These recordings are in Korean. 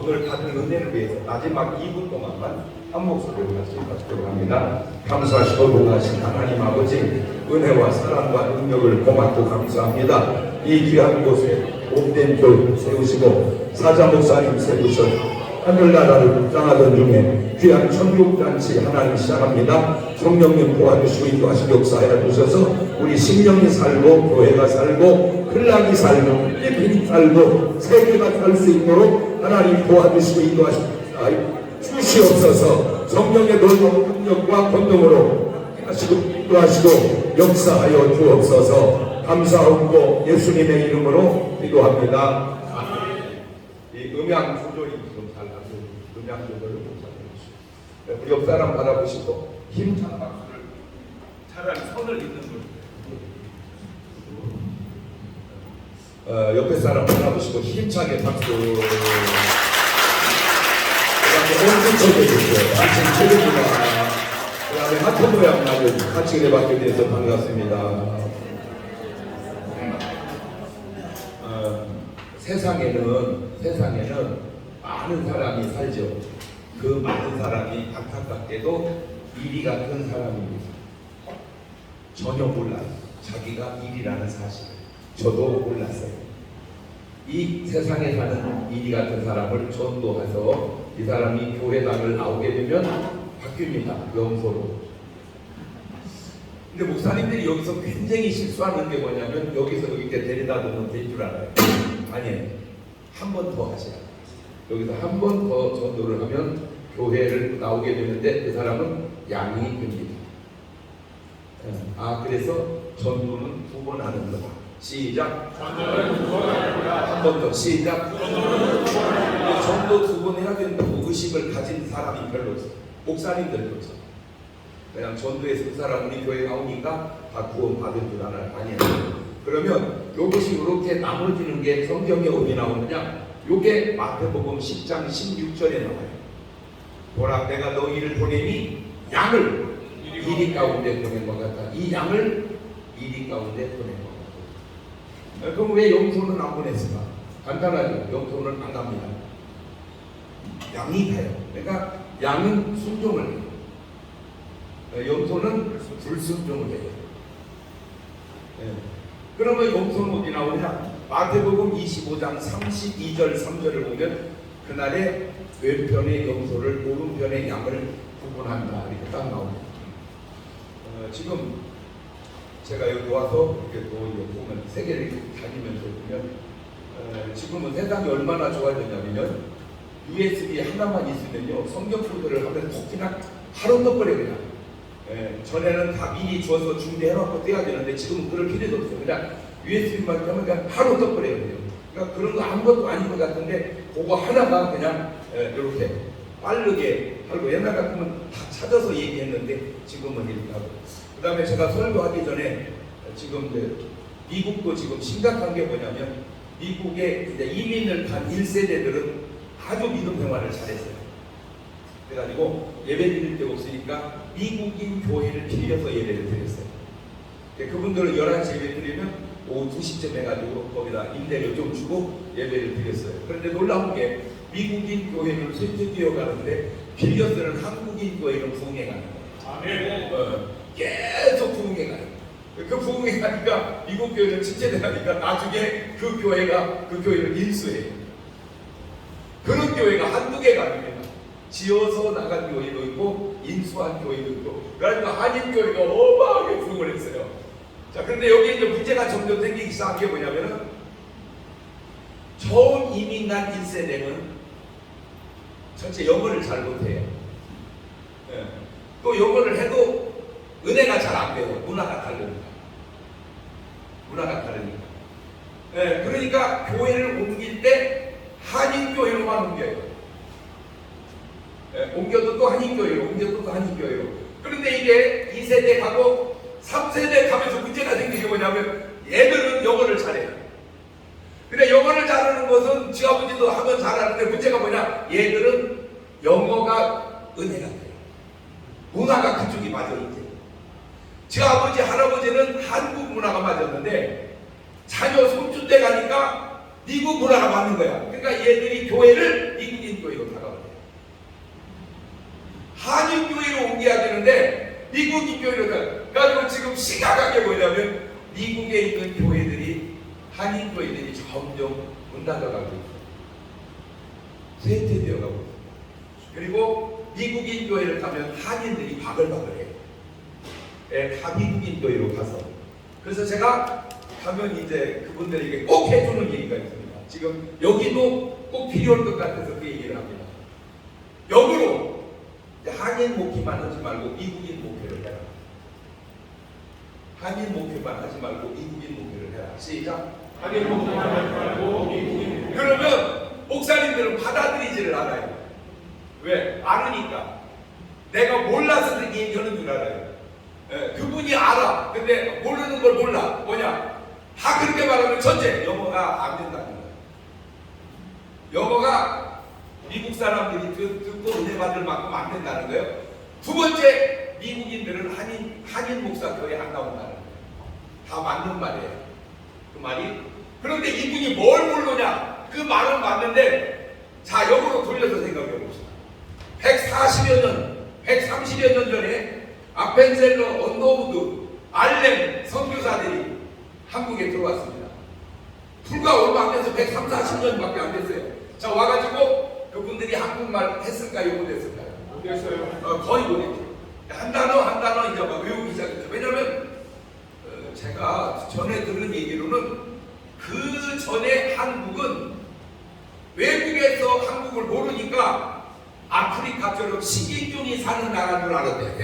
오늘 받은 은혜를 위해서 마지막 2분 동안만 한 목소리로 같이 받도록 합니다. 감사하시고 동하신 하나님 아버지, 은혜와 사랑과 능력을 고맙고 감사합니다. 이 귀한 곳에 복된 교회 세우시고 사자 목사님 세우셔 하늘나라를 땅하던 중에 귀한 천국잔치 하나님 시작합니다. 성령님 도와주시고 인도하시고 역사해 주셔서 우리 심령이 살고 교회가 살고 클락이 살고 필리핀이 살고 세계가 살 수 있도록 하나님 도와주시고 주시옵소서. 성령의 놀라운 능력과 권능으로 하시고 인도하시고 역사하여 주옵소서. 감사하고 예수님의 이름으로 기도합니다. 이 음향 조절이 좀 잘 나서 음향 조절을 못하는 것이죠. 우리 옆 사람 바라보시고 힘찬 박수를, 차라리 선을 잇는 분, 옆에 사람 바라보시고 힘차게 박수. 그 다음에 온수 쳐주시고 같이 체력이나 그 다음에 하트 모양 나를 같이 해봤게 돼서 반갑습니다. 세상에는 많은 사람이 살죠. 그 많은 사람이 안타깝게도 이리 같은 사람입니다. 전혀 몰라요. 자기가 일이라는 사실을. 저도 몰랐어요. 이 세상에 사는 이리 같은 사람을 전도해서 이 사람이 교회당을 나오게 되면 바뀝니다. 영소로. 근데 목사님들이 여기서 굉장히 실수하는 게 뭐냐면 여기서 이렇게 데려다 놓으면 될 줄 알아요. 아니에요. 한 번 더 하셔야 돼요. 여기서 한 번 더 전도를 하면 교회를 나오게 되는데 그 사람은 양이 됩니다. 그래서 전도는 2번 하는 거다. 시작. 전도는 2번 하는 거다. 한 번 더. 시작. 전도 2번 해야 된다고 의식을 가진 사람이 별로 없어요. 목사님들도 없어요. 그냥 전도에서 그 사람 우리 교회 나오니까 다 구원 받은 줄 알아요. 아니에요. 그러면 이것이 이렇게 나눠지는 게 성경에 어디 나오느냐? 요게 마태복음 10장 16절에 나와요. 보라, 내가 너희를 보내니 양을 이리 가운데 보낸 것 같다. 이 양을 이리 가운데 보낸 것 같다. 그럼 왜 염소는 안 보냈을까? 간단하죠. 염소는 안 갑니다. 양이 가요. 그러니까 양은 순종을 해요. 염소는 불순종을 해요. 그러면 염소는 어디 나오냐? 마태복음 25장 32절 3절을 보면 그날에 왼편의 염소를 오른편의 양을 구분한다. 이렇게 딱 나옵니다. 지금 제가 여기 와서 이렇게 또 보면 세계를 다니면서 보면 지금은 세상이 얼마나 좋아졌냐면요. USB 하나만 있으면요. 성경 공부를 하면 톡 그냥 바로 넣어버려요. 그냥. 전에는 다 미리 주어서 준비해놓고 떼야 되는데 지금은 그럴 필요도 없어요. 그냥 USB만 하면 그냥 바로 떠버려야 돼요. 그러니까 그런 거 아무것도 아닌 것 같은데 그거 하나가 그냥 이렇게 빠르게 하고 옛날 같으면 다 찾아서 얘기했는데 지금은 이렇게 하고. 그 다음에 제가 설교하기 전에 지금 미국도 지금 심각한 게 뭐냐면 미국에 이제 이민을 간 1세대들은 아주 믿음 생활을 잘했어요. 그래가지고 예배 드릴 데 없으니까 미국인 교회를 빌려서 예배를 드렸어요. 그분들은 11시에 예배 드리면 오후 2시쯤 해가지고 거기다 임대료 좀 주고 예배를 드렸어요. 그런데 놀라운 게 미국인 교회는 쇠퇴되어 가는데 빌려 쓰는 한국인 교회는 부흥해 가는 거예요. 계속 부흥해 가는 거예요. 그 부흥해 가니까 미국 교회는 침체되니까 나중에 그 교회가 그 교회를 인수해요. 그런 교회가 한두 개가 아닙니다. 지어서 나간 교회도 있고 인수한 교회도 있고 그러니까 한인교회가 어마어마하게 부흥을 했어요. 자, 그런데 여기 이제 문제가 점점 생기기 시작한 게 뭐냐면은 처음 이민 간 1세대는 전체 영어를 잘 못해요. 또 영어를 해도 은혜가 잘 안 돼요. 문화가 다르니까. 그러니까 교회를 옮길 때 한인교회로만 옮겨요. 옮겨도 또 한인교회로, 옮겨도 또 한인교회로. 그런데 이게 2세대 가고 3세대 가면서 문제가 생기는 게 뭐냐면 얘들은 영어를 잘해요. 근데 영어를 잘하는 것은 지 아버지도 하면 잘하는데 문제가 뭐냐? 얘들은 영어가 은혜가 돼요. 문화가 그쪽이 맞아 있대. 지 아버지, 할아버지는 한국 문화가 맞았는데 자녀 손주 때 가니까 미국 문화가 맞는 거야. 그러니까 얘들이 교회를 미국인 미국인교회로 다가가요. 한인교회로 옮겨야 되는데 미국인교회로 가가지고 지금 심각하게 뭐냐면 미국에 있는 교회들이 한인교회들이 점점 문 닫아가고 있어요. 쇠퇴되어 가고 있어요. 그리고 미국인 교회를 가면 한인들이 바글바글해요. 예, 다 미국인 교회로 가서. 그래서 제가 가면 이제 그분들에게 꼭 해주는 얘기가 있습니다. 지금 여기도 꼭 필요할 것 같아서 그 얘기를 합니다. 역으로 한인 목회만 하지 말고 미국인 목회를 해라. 한인 목회만 하지 말고 미국인 목회를 해라. 시작. 한인 목회만 하지 말고 미국인. 그러면 목사님들은 받아들이지를 않아요. 왜? 아느니까. 내가 몰라서 그렇게 얘기하는 줄 알아요. 예, 그분이 알아. 근데 모르는 걸 몰라. 뭐냐? 다 그렇게 말하면 첫째, 영어가 안 된다는 거예요. 영어가 미국 사람들이 듣고 은혜 받을 만큼 안 된다는 거예요. 두 번째, 미국인들은 한인 목사 교회 안 나온다는 거예요. 다 맞는 말이에요. 그 말이. 그런데 이분이 뭘 모르냐? 그 말은 맞는데, 자, 역으로 돌려서 생각해 봅시다. 140여 년, 130여 년 전에 아펜셀러, 언더우드, 알렘 선교사들이 한국에 들어왔습니다. 불과 얼마 안 돼서 130, 40년밖에 안 됐어요. 자, 와가지고 그분들이 한국말 했을까요? 못했을까요? 못했어요. 거의 못했죠. 한 단어 이제 막 외우기 시작했죠. 왜냐면 제가 전에 들은 얘기로는 그 전에 한국은 외국에서 한국을 모르니까 아프리카처럼 식인종이 사는 나라인 줄 알았대요.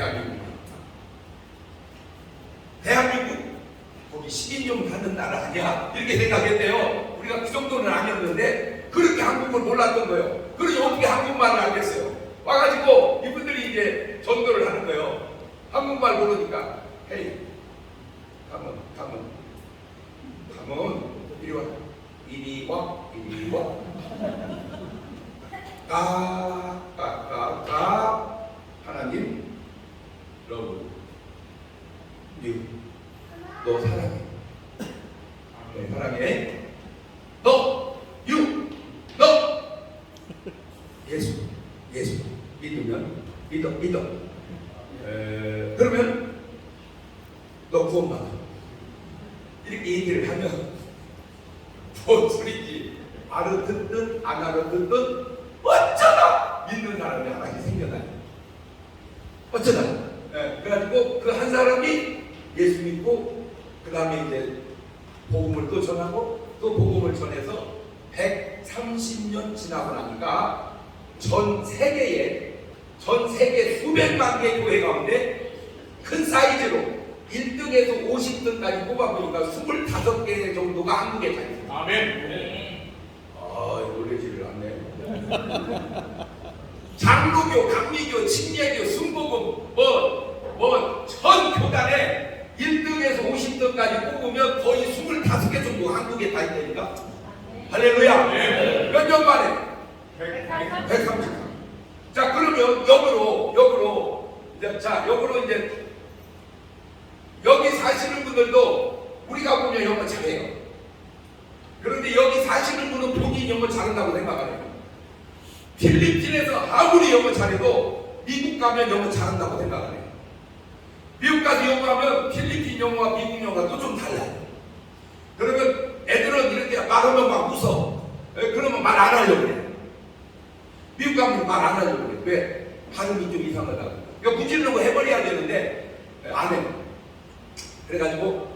대한민국 거기 식인종 사는 나라 아니야 이렇게 생각했대요. 우리가 그 정도는 아니었는데 그렇게 한국을 몰랐던 거예요. 그러니 어떻게 한국말을 알겠어요. 와가지고 이분들이 이제 전도를 하는 거예요. 한국말 모르니까 헤이 가면 이리 와 하나님 러브 너 사랑해. 사랑해. 너 예수 믿으면 믿어. 그러면 너 구원받아. 이렇게 얘기를 하면 뭔 소리지? 알아듣든 안 알아듣든 어쩌다 믿는 사람이 하나씩 생겨나요. 어쩌다. 그래가지고 그 한 사람이 예수 믿고 그 다음에 이제 복음을 또 전하고 또 복음을 전해서 130년 지나고 나니까 전 세계 수백만 개 교회 가운데 큰 사이즈로 1등에서 50등까지 뽑아보니까 25개 정도가 한국에 다 있어요. 아멘. 놀라지를 않네. 장로교, 감리교, 침례교, 순복음 전 교단에 1등에서 50등까지 뽑으면 거의 25개 정도 한국에 다 있다니까. 할렐루야. 네. 몇 년 만에? 130. 자, 그러면 역으로 이제 여기 사시는 분들도 우리가 보면 영어 잘해요. 그런데 여기 사시는 분은 본인이 영어 잘한다고 생각하네요. 필리핀에서 아무리 영어 잘해도 미국 가면 영어 잘한다고 생각하네요. 미국 가서 영어하면 필리핀 영어와 미국 영어가 또 좀 달라요. 그러면 애들은 이렇게 말하면 막 웃어. 그러면 말 안 하려고 그래. 미국 가면 말 안 하려고 그래. 왜? 발음이 좀 이상하다고. 이거 무질르고 해버려야 되는데 안 해. 그래가지고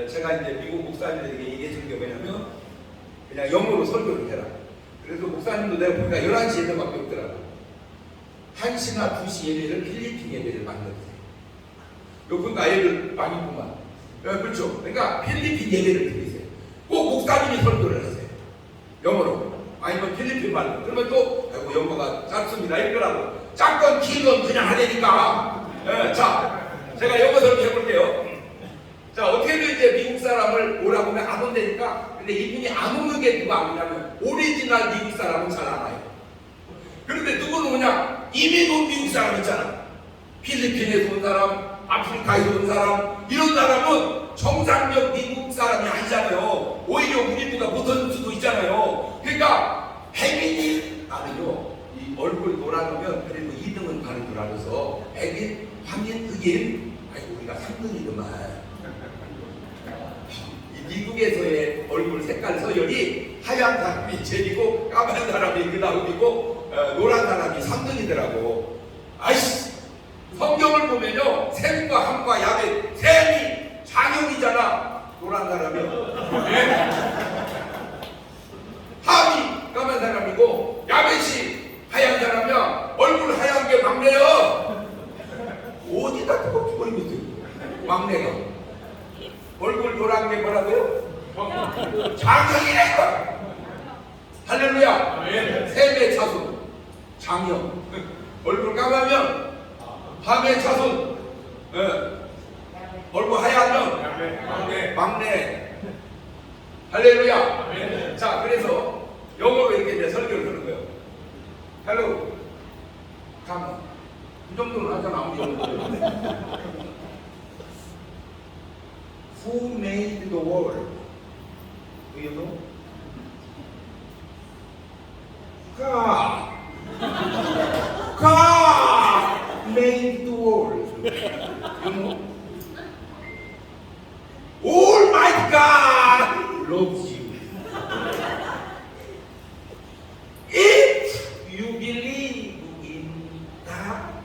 제가 이제 미국 목사님들에게 얘기해 준 게 뭐냐면 그냥 영어로 설교를 해라. 그래서 목사님도 내가 보니까 11시 예배밖에 없더라고. 1시나 2시 예배를 필리핀 예배를 만들었어요. 그러니까 애들 많이 보면 그렇죠. 그러니까 필리핀 예배를 드리세요. 꼭 목사님이 설교를 하세요. 영어로. 아니면 필리핀 말로. 그러면 또 영어가 짧습니다. 이거라고. 짧건 길건 그냥 하려니까. 자, 제가 영어 설교해 볼게요. 자, 어떻게든 이제 미국 사람을 오라고 하면 안 온다니까. 근데 이분이 안 오는 게 누가 아니냐면 오리지널 미국 사람은 잘 알아요. 그런데 누구는 그냥 이민 온 미국 사람 있잖아. 필리핀에서 온 사람, 아프리카에서 온 사람, 이런 사람은 정상적 미국 사람이 아니잖아요. 오히려 우리보다 못할 수도 있잖아요. 그러니까 혜민이 아니요. 얼굴 놀아놓으면 그래도 2등은 가는 줄 알아서 백인, 황인, 흑인, 아이고 우리가 3등이더만. 미국에서의 얼굴 색깔 서열이 하얀 사람이 제일이고 까만 사람이 그 다음이고 노란 사람이 3등이더라고. 아이씨, 성경을 보면요 셈과 함과 야벳, 셈이 장형이잖아. 노란 사람이요. 함이 까만 사람이고 야벳이 하얀 사람이야. 얼굴 하얀 게 막내요. 어디다 그거 죽어있고 있어요. 막내가. 얼굴 노란 게 뭐라고요? 장형이래. 할렐루야. 셈의 자손 장형. 얼굴 까마면 함의 자손. 얼굴 하얗면 막내. 할렐루야. 자, 그래서 영어로 이렇게 이제 설교를 하는 거예요. Hello, come on. 이 정도는 하잖아. 아무리 영어로. Who made the world? Do you know? God. God made the world. You know? Almighty God loves you. If you believe in God,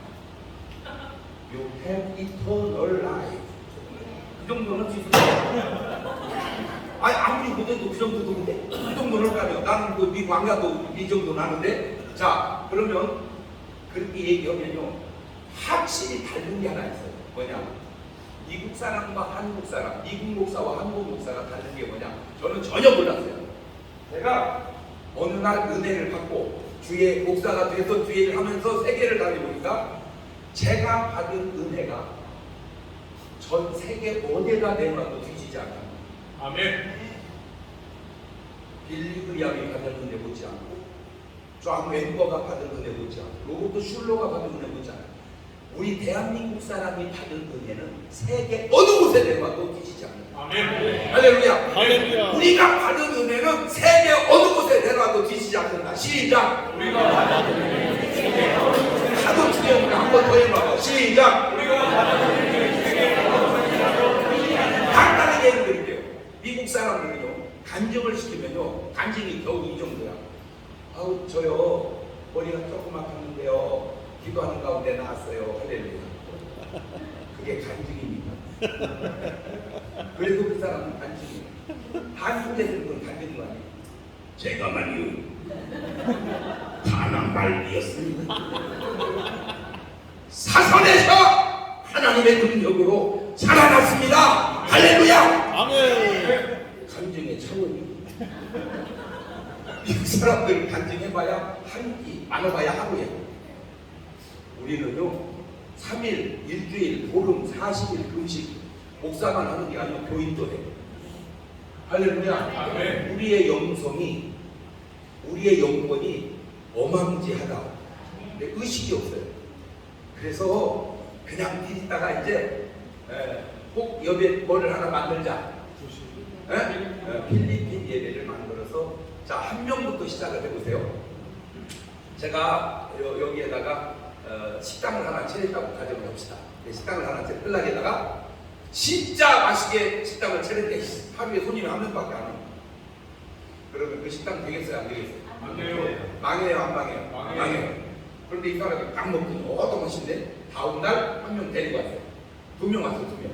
you have eternal life. 그 정도는 아니 아무리 그래도 그 정도도 근데 그 정도는 가요. 나는 그 미국 안 가도 이 정도는 아는데. 자, 그러면 그렇게 얘기하면요 확실히 다른 게 하나 있어요. 뭐냐? 미국 사람과 한국 사람, 미국 목사와 한국 목사가 다른 게 뭐냐? 저는 전혀 몰랐어요. 제가 어느 날 은혜를 받고 주의 목사가 돼서 주의를 하면서 세계를 다니보니까 제가 받은 은혜가 전 세계 어디가 내놔도 뒤지지 않아. 아멘. 빌리 그리암이 받은 은혜 못지않고 존 웬버가 받은 은혜 못지않고 로버트 슐러가 받은 은혜 못지않고 우리 대한민국 사람이 받은 은혜는 세계 어느 곳에 내놔도 뒤지지 않아. 아멘. 할렐루야. 할렐루야. 우리가 받은 은혜는 세계 어느 곳에 내놔도 뒤지지 않는다. 시작. 우리가 받은 은혜는 세계 어느 곳에 하도 주님을 한번 더 해봐봐. 시작. 우리가 받은 은혜는 세계 어느 곳에 간단하게 해드릴게요. 미국 사람들은요 간증을 시키면요 간증이 겨우 이 정도야. 아우 저요 머리가 조금 아팠는데요 기도하는 가운데 나왔어요. 할렐루야. 그게 간증입니다. 그래도 그 사람은 간증이에요. 한국에서는 그건 간증이 아니에요. 제가 말이요 가난 말이었습니다. 사선에서 하나님의 능력으로 살아났습니다. 할렐루야. 아멘. 간증의 차원이 미국 사람들 간증해봐야 한 끼, 많아봐야 하루에. 우리는요 3일, 일주일, 보름, 40일 금식 목사만 하는 게 아니고 교인도 해. 할렐루야. 아멘. 우리의 영성이 우리의 영권이 어마무지하다. 근데 의식이 없어요. 그래서 그냥 있다가 이제 꼭 옆에 뭐를 하나 만들자. 필리핀 예배를 만들어서 자, 한 명부터 시작을 해보세요. 제가 여기에다가 식당을 하나 차렸다고 가정을 합시다. 식당을 하나 차려 끝나게다가 진짜 맛있게 식당을 차렸는데 하루에 손님이 한 명밖에 안 와요. 그러면 그 식당 되겠어요? 안 되겠어요? 안 돼요. 망해요? 안 망해요? 망해요. 그런데 이 사람이 딱 먹더니 어떤 맛인데 다음날 한 명 데리고 왔어요. 2명 왔어요. 2명.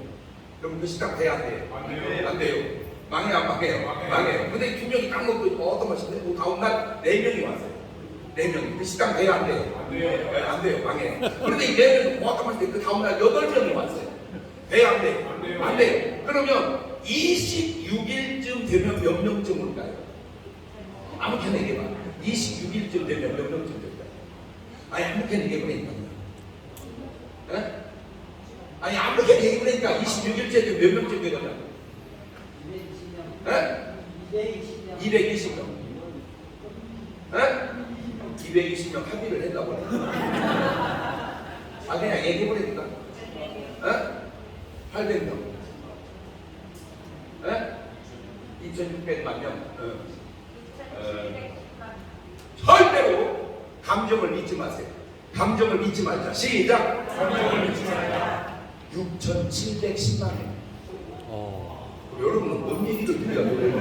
그럼 그 식당 돼야 안 돼요? 안 돼요. 안 돼요. 망해요? 안 망해요? 망해요. 망해요. 근데 2명이 딱 먹더니 어떤 맛인데 그 다음날 4명이 왔어요. 4명이. 그 식당 돼야 안 돼요? 안 돼요. 네, 안 돼요. 망해요. 그런데 이 4명이 어떤 맛인데 그 다음날 8명이 왔어요. 돼야 안 돼요? 안 돼요. 안 돼요. 그러면 26일쯤 되면 몇 명쯤 올까요? 아무렇게나 얘기해봐. 26일쯤 되면 몇 명쯤 될까요? 아니 아무렇게나 얘기해보니까 아니 아무렇게나 얘기해보니까 26일째 되면 몇 명쯤 되거든? 220명. 220명 합의를 했다고 아 그냥 얘기해보니까 800명 2600만 명 절대로 감정을 잊지 마세요. 감정을 잊지 말자. 시작. 감정을 잊지 말자. 6,710만 원. 여러분은 뭔 얘기를 들려야 되는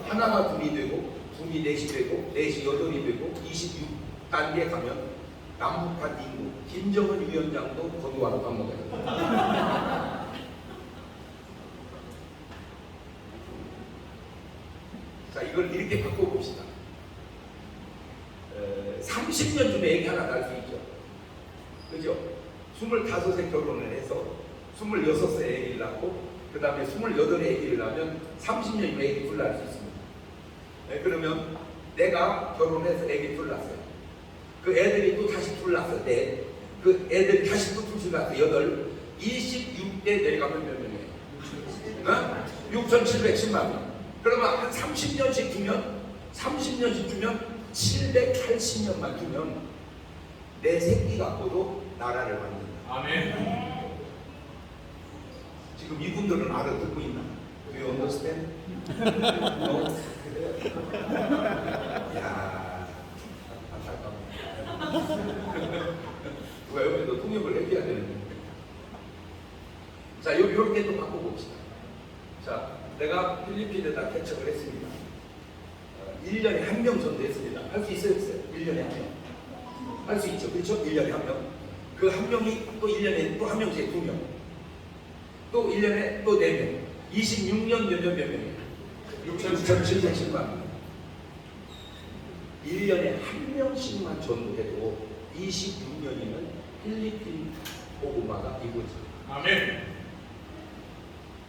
하나가 둘이 되고, 둘이 넷이 되고, 넷이 여덟이 되고, 26단계 가면 남북한 인구 김정은 위원장도 거기 와서 밥 먹어요. 자, 이걸 이렇게 바꿔봅시다. 30년쯤에 애기 하나 낳을 수 있죠. 그죠? 25세 결혼을 해서 26세 애기를 낳고 그 다음에 28에 애기를 낳으면 30년이면 애기 둘 낳을 수 있습니다. 네, 그러면 내가 결혼해서 애기 둘 낳았어요. 그 애들이 또 다시 둘 낳았어요. 네. 그 애들이 다시 또 둘 낳았어요. 8. 26대 내려가면 몇 명이에요? 6,710만 명. 그러면 한 30년씩 주면 780년만 주면 내 새끼 갖고도 나라를 만든다. 아멘. 지금 이분들은 알아듣고 있나? Do you understand? No? 야, 안타깝네. 누가 여기도 통역을 해줘야 되는데. 자, 요렇게 또 바꿔봅시다. 자, 내가 필리핀에다 개척을 했습니다. 1년에 1명 전도했습니다. 할 수 있어요? 없어요? 1년에 1명. 할 수 있죠. 그렇죠? 1년에 1명. 그 1명이 또 1년에 또 1명씩 2명. 또 1년에 또 4명. 26년 몇 명이에요? 6,710만 명. 1년에 1명씩만 전도해도 26년이면 필리핀 복음화가 이루어져요. 아멘.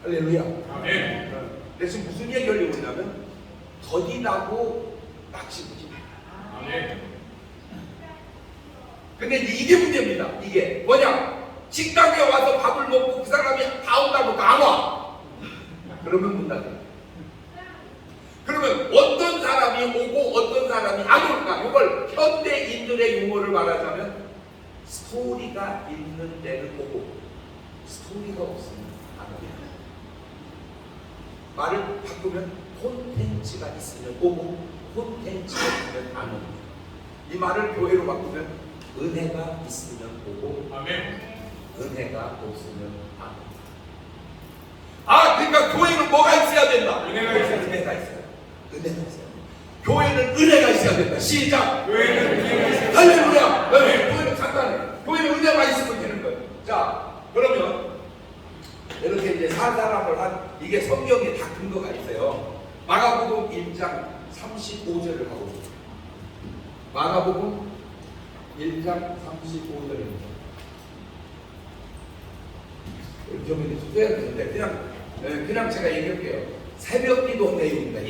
할렐루야. 아멘. 그래서 무슨 얘기 하려고 했냐면 더디나고 낚시부지. 아멘. 근데 이게 문제입니다. 이게 뭐냐? 식당에 와서 밥을 먹고 그 사람이 다 온다고 안 와. 그러면 문 닫아요. 그러면 어떤 사람이 오고 어떤 사람이 안 올까? 이걸 현대인들의 용어를 말하자면 스토리가 있는 데는 오고 스토리가 없으면 안 오게. 말을 바꾸면 콘텐츠가 있으면 오고 콘텐츠가 있으면 안 오고. 이 말을 교회로 바꾸면 은혜가 있으면 오고 아멘. 은혜가 없으면 안 오고. 아, 그러니까 교회는 뭐가 있어야 된다? 은혜가 있어야 된다. 은혜가 있어요. 은혜가 있어요. 교회는 은혜가 있어야 된다. 시작. 교회는 은혜가 있어야 된다. 할렐루야. 네, 교회는 간단해. 교회는 은혜가 있으면 되는 거예요. 자, 그러면 이렇게 이제 사사람을 한 이게 성경에 다 근거가 있어요. 마가복음 1장 35절을 하고 있어요. 마가복음 1장 35절입니다. 좀 써야 되는데 그냥 제가 얘기할게요. 새벽기도 내용입니다.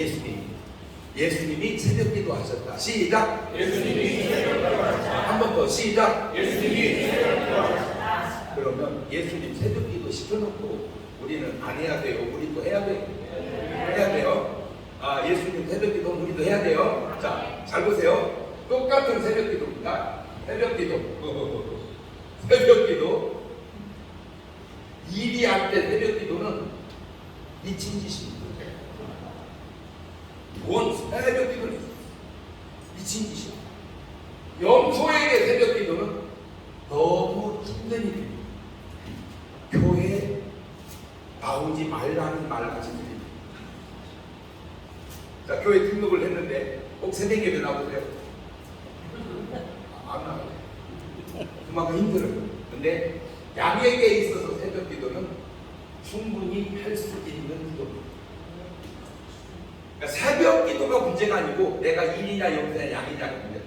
예수님이 새벽기도 하셨다. 시작. 예수님이 새벽기도 하셨다. 한 번 더 시작. 예수님이 새벽기도 하셨다. 그러면 예수님 새벽기도 시켜놓고 우리는 안 해야 돼요. 우리도 해야 돼요. 해야 돼요. 아, 예수님 새벽기도 우리도 해야 돼요. 자, 잘 보세요. 똑같은 새벽기도입니다. 새벽기도 일이 할 때 새벽기도는 미친 짓입니다. 뭔 새벽기도는 미친 짓이야. 염소에게 새벽기도는 너무 힘든 일입니다. 교회에 나오지 말라는 말같이 들립니다. 자, 교회 등록을 했는데 꼭 새벽 예배 나오세요. 안 나와요. 그만큼 힘들어요. 근데 양에게 있어서 새벽 기도는 충분히 할 수 있는 기도입니다. 그러니까 새벽 기도가 문제가 아니고 내가 일이냐 영세냐 양이냐가 문제다.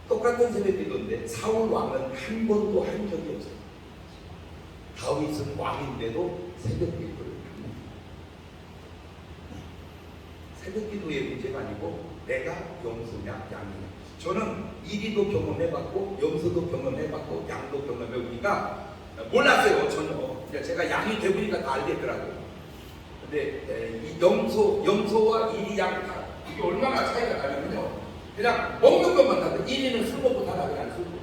똑같은 새벽 기도인데 사울 왕은 한 번도 한 적이 없어요. 다윗은 왕인데도 새벽 기도를 합니다. 새벽 기도의 문제가 아니고 내가 영수냐 양이냐. 저는 이리도 경험해봤고 염소도 경험해봤고 양도 경험해보니까 몰랐어요. 전혀. 제가 양이 되보니까 다 알겠더라고요. 근데 이 염소와 이리 양 다 이게 얼마나 차이가 나냐면요. 그냥 먹는 것만 다르. 이리는 술 먹고 살아. 그냥 술 먹고.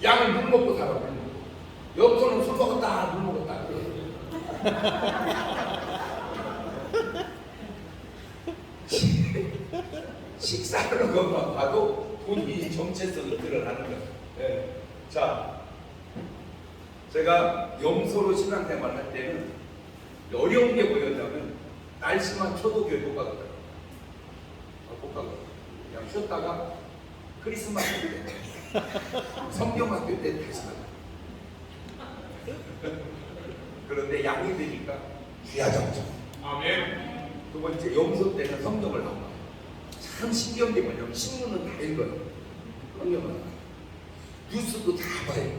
양은 물 먹고 살아. 물 먹고. 염소는 술 먹었다 물 먹었다. 하는 것만 봐도 본인이 정체성을 드러나는 거예요. 예. 자, 제가 염소로 신앙생활 할 때는 어려운 게 뭐였냐면 날씨만 초독교회 못 가거든요. 못 가거든요. 그냥 쉬었다가 크리스마스 때 성경학교 때 다시 나가. 그런데 양이 되니까 귀하정정. 아멘. 두 번째 염소 때는 성경을 안 봐요. 참 신기한 게 뭐냐면 신문은 다 읽어요. 성경은 안 봐요. 뉴스도 다 봐요.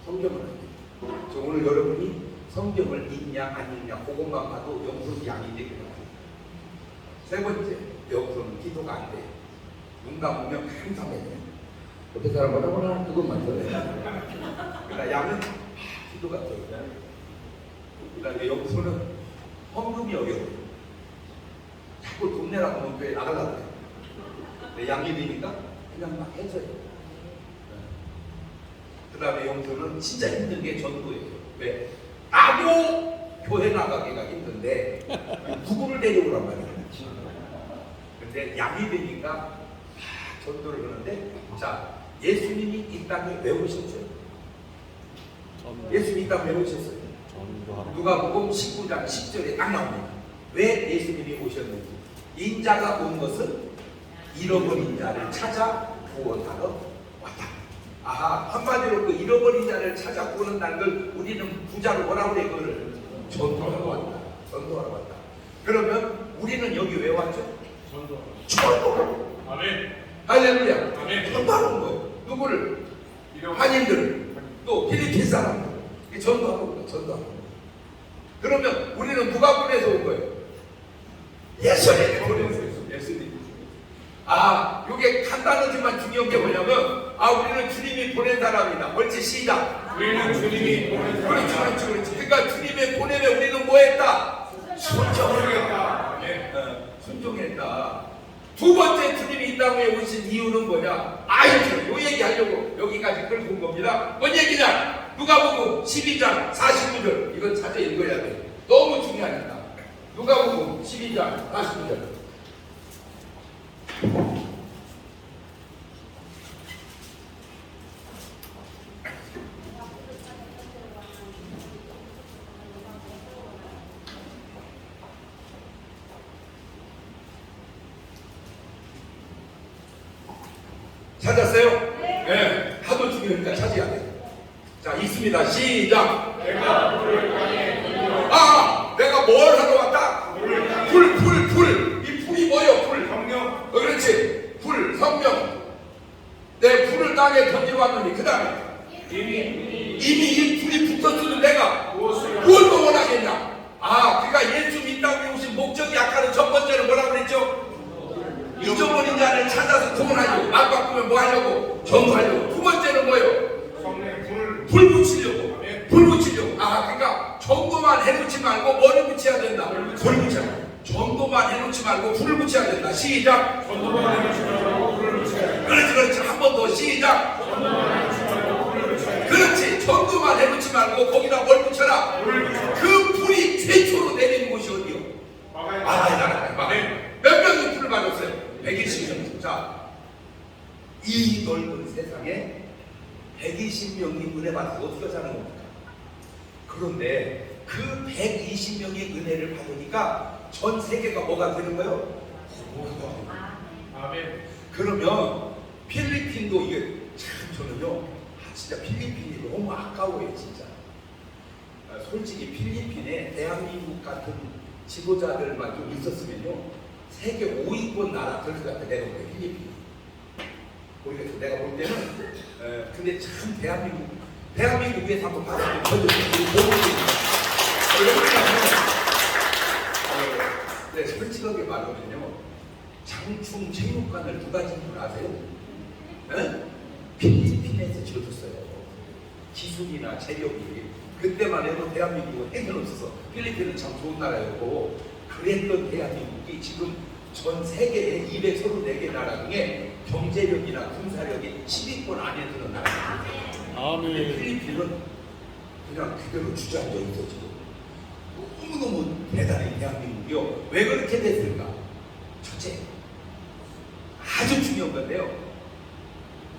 성경은 안 봐요. 저 오늘 여러분이 성경을 읽냐 안 읽냐 그것만 봐도 염소는 양이 되게 돼요. 세 번째, 염소는 기도가 안 돼요. 눈 감으면 캄캄해요. 옆에 사람 뭐라 그것만 들어요. 그러나 양은 기도가 들어요. 그다음에 염소는 헌금이 어려워요. 자꾸 돈 내라고 하면 교회 나가려고 해요. 근데 양이 되니까 그냥 막 해줘요. 그 다음에 염소는 진짜 힘든 게 전도예요. 왜? 나도 교회 나가기가 힘든데 누구를 데려오란 말이에요. 근데 양이 되니까 전도를 하는데, 자, 예수님이 이 땅에 왜 오셨죠? 예수님이 이 땅에 왜 오셨어요? 누가복음 19장 10절에 딱 나옵니다. 왜 예수님이 오셨는지. 인자가 온 것은 잃어버린 자를 찾아 구원하러 왔다. 아하, 한마디로 그 잃어버린 자를 찾아 구원한다는 걸 우리는 부자로 뭐라고 그래? 그거를 전도하러 왔다. 전도하러 왔다. 그러면 우리는 여기 왜 왔죠? 전도하러. 아멘. 할렐루야. 아멘. 전도하러 온 거예요. 누구를? 한인들, 또 필리핀 사람들. 전도하러 온 거예요. 전도하러 온 거예요. 그러면 우리는 누가 보내서 온 거예요? 예수님이 보내서 예수님. 아, 이게 간단하지만 중요한 게 뭐냐면, 아, 우리는 주님이 보낸 사람이다. 옳지, 시작. 우리는 주님이 보낸 그렇지, 사람이다. 그렇지, 그렇지. 그러니까 주님의 보내면 우리는 뭐 했다? 순종하겠다. 순종했다. 두 번째 주님이 이 땅에 오신 이유는 뭐냐? 아이죠. 요 얘기 하려고 여기까지 끌고 온 겁니다. 뭔 얘기냐? 누가복음 12장 49절. 이건 자주 읽어야 돼. 너무 중요하니까. 누가복음 12장 49절. 찾았어요? 네. 하도 중요하니까 찾아야 돼. 자, 있습니다. 시작. 내가 불을 땅에 던져. 아, 내가 뭘 하러 왔다? 불. 이 불이 뭐예요? 불. 성령. 그렇지. 불, 성령. 내 불을 땅에 던지러 왔더니 그 다음에 이미 이 불이 붙었으면 내가 무엇을 뭘 더 원하겠냐? 아, 그러니까 예수 이 땅에 오신 목적이 아까는 첫 번째는 뭐라고 그랬죠? 잊어버린 자를 찾아서 구원하려고. 말 바꾸면 뭐 하려고? 전도하려고. 두 번째는 뭐예요? 성령 불 붙이려고. 불 붙이려고. 아, 그러니까 전도만 해놓지 말고 뭐를 붙여야 된다? 불 붙여야 된다. 전도만 해놓지 말고 불을 붙여야 된다. 시작. 전도만 해놓지 말고 불을 붙여야 된다. 그렇지. 한 번 더 시작. 전도만 해놓지 말고 불을 붙여야 된다. 그렇지. 전도만 해놓지 말고 거기다 뭘 붙여라? 불을 붙여야 된다. 그 불이 최초로 내리는 곳이 어디요? 막아야 막아야. 몇 명이 불을 받았어요? 120명. 자, 이 넓은 세상에 120명이 은혜 받아서 어떻게 사는 겁니까? 그런데 그 120명의 은혜를 받으니까 전 세계가 뭐가 되는 거예요? 아멘. 그러면 필리핀도 이게 참 저는요, 진짜 필리핀이 너무 아까워요, 진짜. 솔직히 필리핀에 대한민국 같은 지도자들만 좀 있었으면요, 세계 5위권 나라 될 것 같아. 내가 볼 때 필리핀. 모르겠어. 내가 볼 때는. 근데 참 대한민국 위에서 한번 봤으면 네, 솔직하게 말하면요, 장충 체육관을 누가 짓는 줄 아세요? 네? 필리핀에서 지어줬어요. 기술이나 재력이. 그때만 해도 대한민국은 핵은 없어서 필리핀은 참 좋은 나라였고, 그랬던 대한민국이 지금 전 세계의 234개 나라 중에 경제력이나 군사력이 10위권 안에 드는 나라입니다. 근데 필리핀은 그냥 그대로 주저앉아 있어 지금. 너무너무 대단히 대한민국이요. 왜 그렇게 됐을까? 첫째, 아주 중요한 건데요.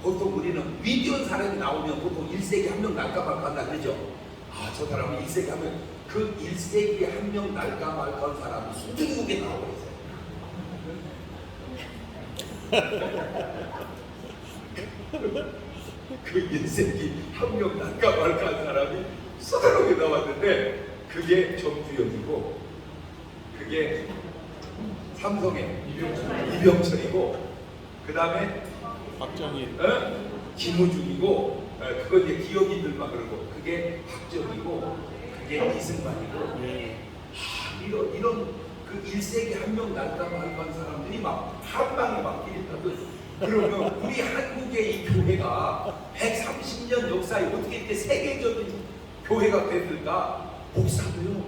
보통 우리는 위대한 사람이 나오면 보통 1세기 한 명 날까 말까 한다 그러죠. 아, 저 사람은 1세기 한 명, 그 1세기에 한 명 날까 말까 한 사람이 수중국에 나오고 있어요. 그 1세기 한 명 날까 말까 한 사람이 수중국에 나왔는데 그게 정주영이고 그게 삼성의 이병철이고 그 다음에 박정희, 김우중이고 그거 이제 기억이들만 그러고 그게 박정희고 그게 이승만이고 이런 그 1세기 한 명 날까 말까 한 사람들이 막 한 방에 막 끼리다고 그러면 우리 한국의 이 교회가 130년 역사에 어떻게 이렇게 세계적인 교회가 됐을까? 목사도요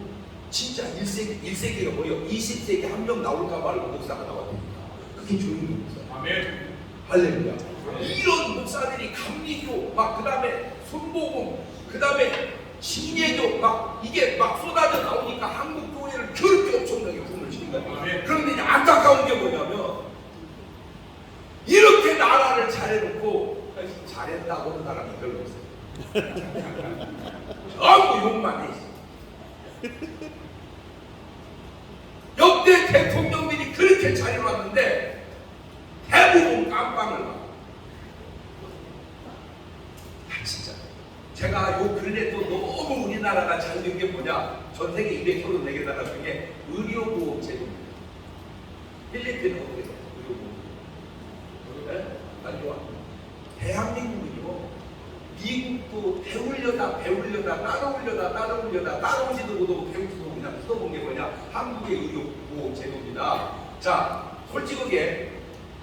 진짜 1세기가 뭐예요? 20세기 한 명 나올까 말고 목사가 나왔답니다. 그게 조용히 목사. 아멘. 할렐루야. 이런 목사들이 감리교 막 그 다음에 손보공 그 다음에 신예교 막 이게 막 쏟아져 나오니까 한국 교회를 그렇게 엄청나게 붐을 치는 거예요. 그런데 이제 안타까운 게 뭐냐면 이렇게 나라를 잘해놓고 잘했다고 하는 사람이 별로 없어요. 전부 욕만 해. 역대 대통령들이 그렇게 잘해왔는데 대부분 깜빵을 가. 진짜 제가 요 근래 또 너무 우리나라가 잘 된 게 뭐냐? 전 세계 234개 나라 중에 의료보험 제도입니다. 필리핀은 어떻게 돼요? 의료보험. 네? 안 좋아. 대한민국은요. 미국도 따라오지도 못하고 배우지도 그냥 뜯어본 게 뭐냐? 한국의 의료보험 제도입니다. 자, 솔직하게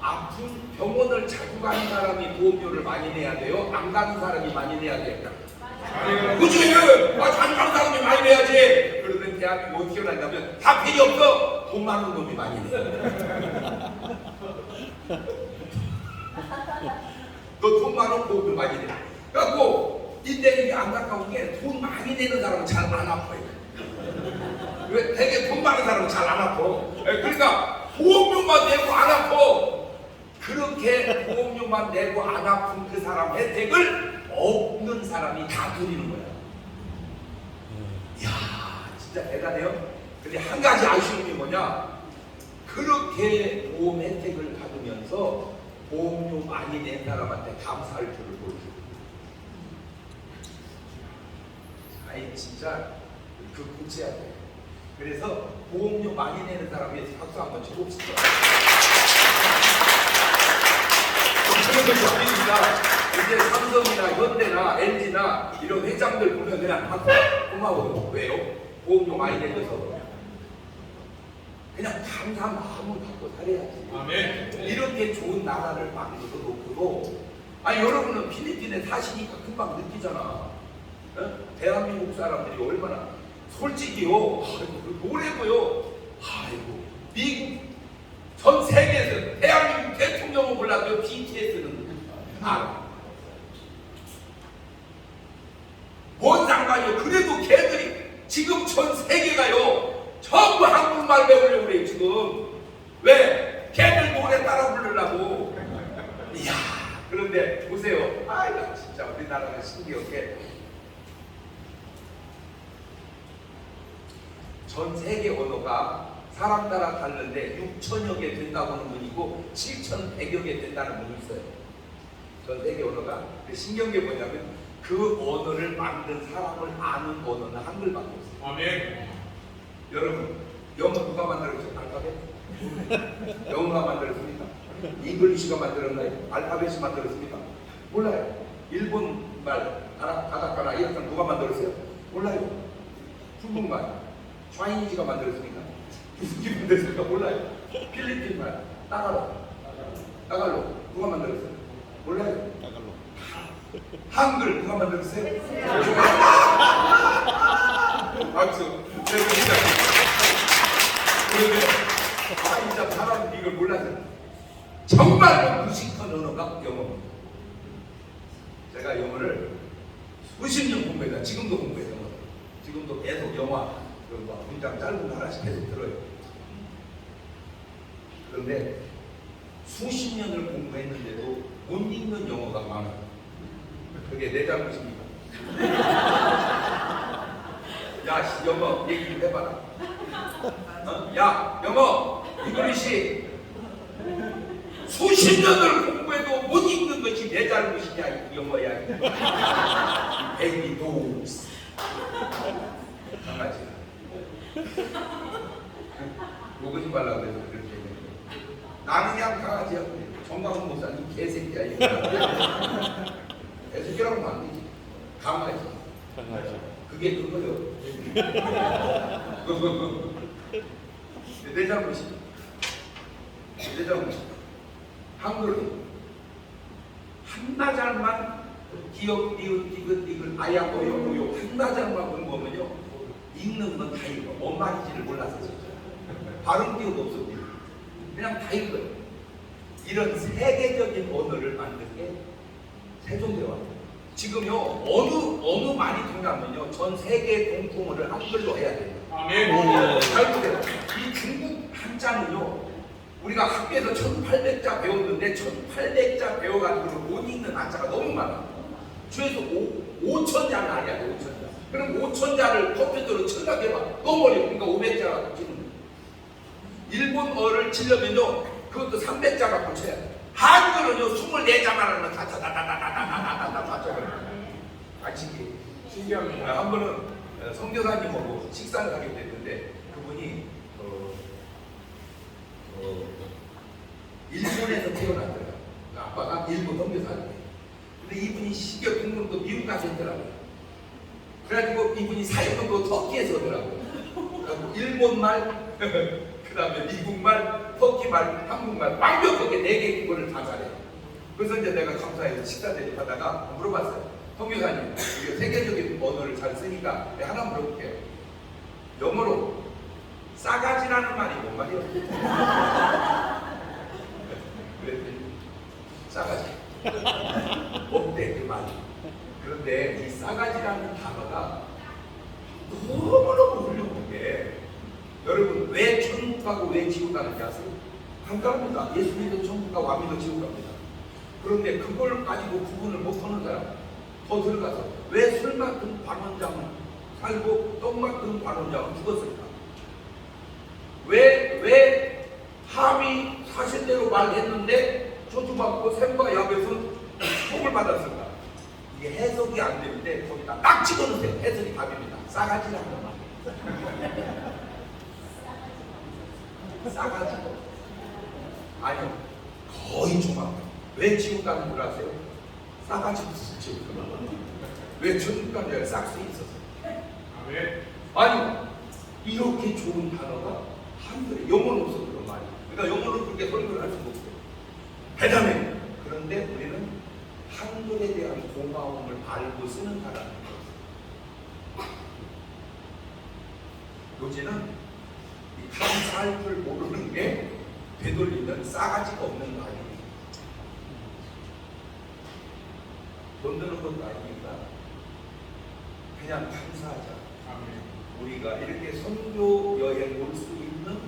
아픈 병원을 자주 가는 사람이 보험료를 많이 내야 돼요? 안 가는 사람이 많이 내야 돼요? 그치? 자주 가는 사람이 많이 내야지. 그러면 대한민국 어떻게 나냐면 다 필요 없어. 돈 많은 놈이 많이 내. 너 돈 많은 보험료 많이 내. 그래갖고 이때 안타까운 게 돈 많이 내는 사람은 잘 안 아파요. 왜? 되게 돈 많은 사람은 잘 안 아파. 그러니까 보험료만 내고 안 아파. 그렇게 보험료만 내고 안 아픈 그 사람 혜택을 없는 사람이 다 누리는 거야. 이야, 진짜 대단해요. 근데 한 가지 아쉬운 게 뭐냐? 그렇게 보험 혜택을 받으면서 보험료 많이 낸 사람한테 감사할 줄을 모르죠. 아이, 진짜 그 고쳐야 돼. 그래서 보험료 많이 내는 사람이 박수 한번 쳐봅시다. 이제 삼성이나 현대나 LG나 이런 회장들 보면 그냥 박수 고마워요. 왜요? 보험료 많이 내줘서. 그냥 감사 마음을 갖고 살아야지. 아멘. 이렇게 좋은 나라를 만들어 놓고도 아니 여러분은 필리핀에 사시니까 금방 느끼잖아. 어? 대한민국 사람들이 얼마나 솔직히요. 아이고 노래고요. 아이고 미국 전 세계에서 대한민국 대통령은 몰라도 BTS는 알아. 뭔 상관이요? 그래도 걔들이 지금 전 세계가요 전부 한국말 배우려고 그래요 지금. 왜? 걔들 노래 따라 부르려고. 이야, 그런데 보세요. 아이고 진짜 우리나라가 신기하게 전 세계 언어가 사람 따라 다른데 6천여 개 된다고 하는 분이고 7,100여 개 된다는 분이 있어요. 전 세계 언어가. 신기한 게 뭐냐면 그 언어를 만든 사람을 아는 언어는 한글밖에 없어요. 아멘. 여러분, 영어 누가 만들었죠? 알파벳? 영어가 만들었습니까? 잉글리시가 만들었나요? 알파벳이 만들었습니까? 몰라요. 일본 말, 가다카나 이렇게 누가 만들었어요? 몰라요. 중국말, 차이니즈가 만들었습니까? 무슨 만들었을까? 몰라요. 필리핀 말, 따갈로 누가 만들었어요? 몰라요. 한글 누가 만들었어요? 박수. 그런데 진짜 사람들이 이걸 몰라서 정말로 무식한 언어가 영어입니다. 제가 영어를 수십 년 공부해요. 지금도 공부해요. 지금도 계속 영화 문장 짧은 거 하나씩 계속 들어요. 그런데 수십 년을 공부했는데도 못 읽는 영어가 많아요. 그게 내 잘못입니다. 야, 영어 얘기 좀 해봐라. 야, 영어 잉글리시 수십 년을 공부해도 못 읽는 것이 내 잘못이냐, 이 영어야. 베이비 도우스. 강아지. 욕하지 말라고 해서 그렇게 얘기해. 나는 그냥 강아지야. 정광훈 목사님 개새끼야. 개새끼라고 하면 안 되지. 강아지. 그게 그거요. 내 잘못이야. 내 잘못이야. 한글은 한나절만 기억, 니은, 디귿, 아야, 모요 한나절만 공부하면요 읽는 건 다 읽어. 뭔 말인지를 몰라서 진짜 발음 기억 없어. 그냥 다 읽어요. 이런 세계적인 언어를 만든 게 세종대왕. 지금요 어느 말이 통하면요 전 세계 공통어를 한글로 해야 돼요. 아멘. 잘 보세요. 이 중국 한자는요 우리가 학교에서 1800자 배웠는데 1800자 배워가지고 못 읽는 한자가 너무 많아. 최소 5000자는 아니야. 5000자. 그럼 5000자를 컴퓨터로 쳐다해봐. 너무 어려워. 그러니까 500자가 붙이는 거야. 일본어를 치려면요 그것도 300자가 붙여야 돼. 한글은요 24자만 하면 다다다다다다다다다 맞춰버려. 아시기 신기합니다. 한 번은 선교사님하고 식사를 하게 됐는데 그분이 일본에서 태어났더라고요. 아빠가 일본 선교사인데 근데 이분이 식욕 등록도 미국 가셨더라고요. 그래가지고 이분이 사역도 터키에서 오더라고요. 일본말 그 다음에 미국말, 터키말, 한국말 완벽하게 4개 국어를 다 잘해요. 그래서 이제 내가 감사해서 식사 대접하다가 물어봤어요. 선교사님, 우리가 세계적인 언어를 잘 쓰니까 내가 하나 물어볼게요. 영어로 싸가지라는 말이 뭔 말이에요? 그랬더니 싸가지. 없대 그 말이. 그런데 이 싸가지라는 단어가 너무너무 훌륭한 게 여러분 왜 천국 가고 왜 지옥 가는지 아세요? 간단합니다. 예수 믿어 천국 가고 안 믿어 지옥 갑니다. 그런데 그걸 가지고 구분을 못하는 사람 더 들어가서 왜 술 맡은 관원장은 살고 떡 맡은 관원장은 죽었을까? 왜 함이 사실대로 말했는데 저주받고 샘과 야벳은 복을 받았을까? 이게 해석이 안 되는데 거기다 딱 집어넣으세요. 해석이 답입니다. 싸가지라는 말. 싸가지고 아니요 거의 정확해요. 왜 지옥 가는 줄 아세요? 싸가지고 지옥 가는 왜 천국 가는 줄 알아요? 싹수 있어서. 아멘. 아니 이렇게 좋은 단어가 한글에 영어는 없어 그런 말이. 그러니까 영어는 그렇게 설명을 할 수가 없어요. 대단해. 그런데 우리는 한글에 대한 고마움을 알고 쓰는 사람입니다. 요즘은 감사할 줄 모르는 게 되돌리면 싸가지가 없는 말이에요. 돈 드는 것도 아니니까 그냥 감사하자. 아멘. 우리가 이렇게 선교 여행 올 수 있는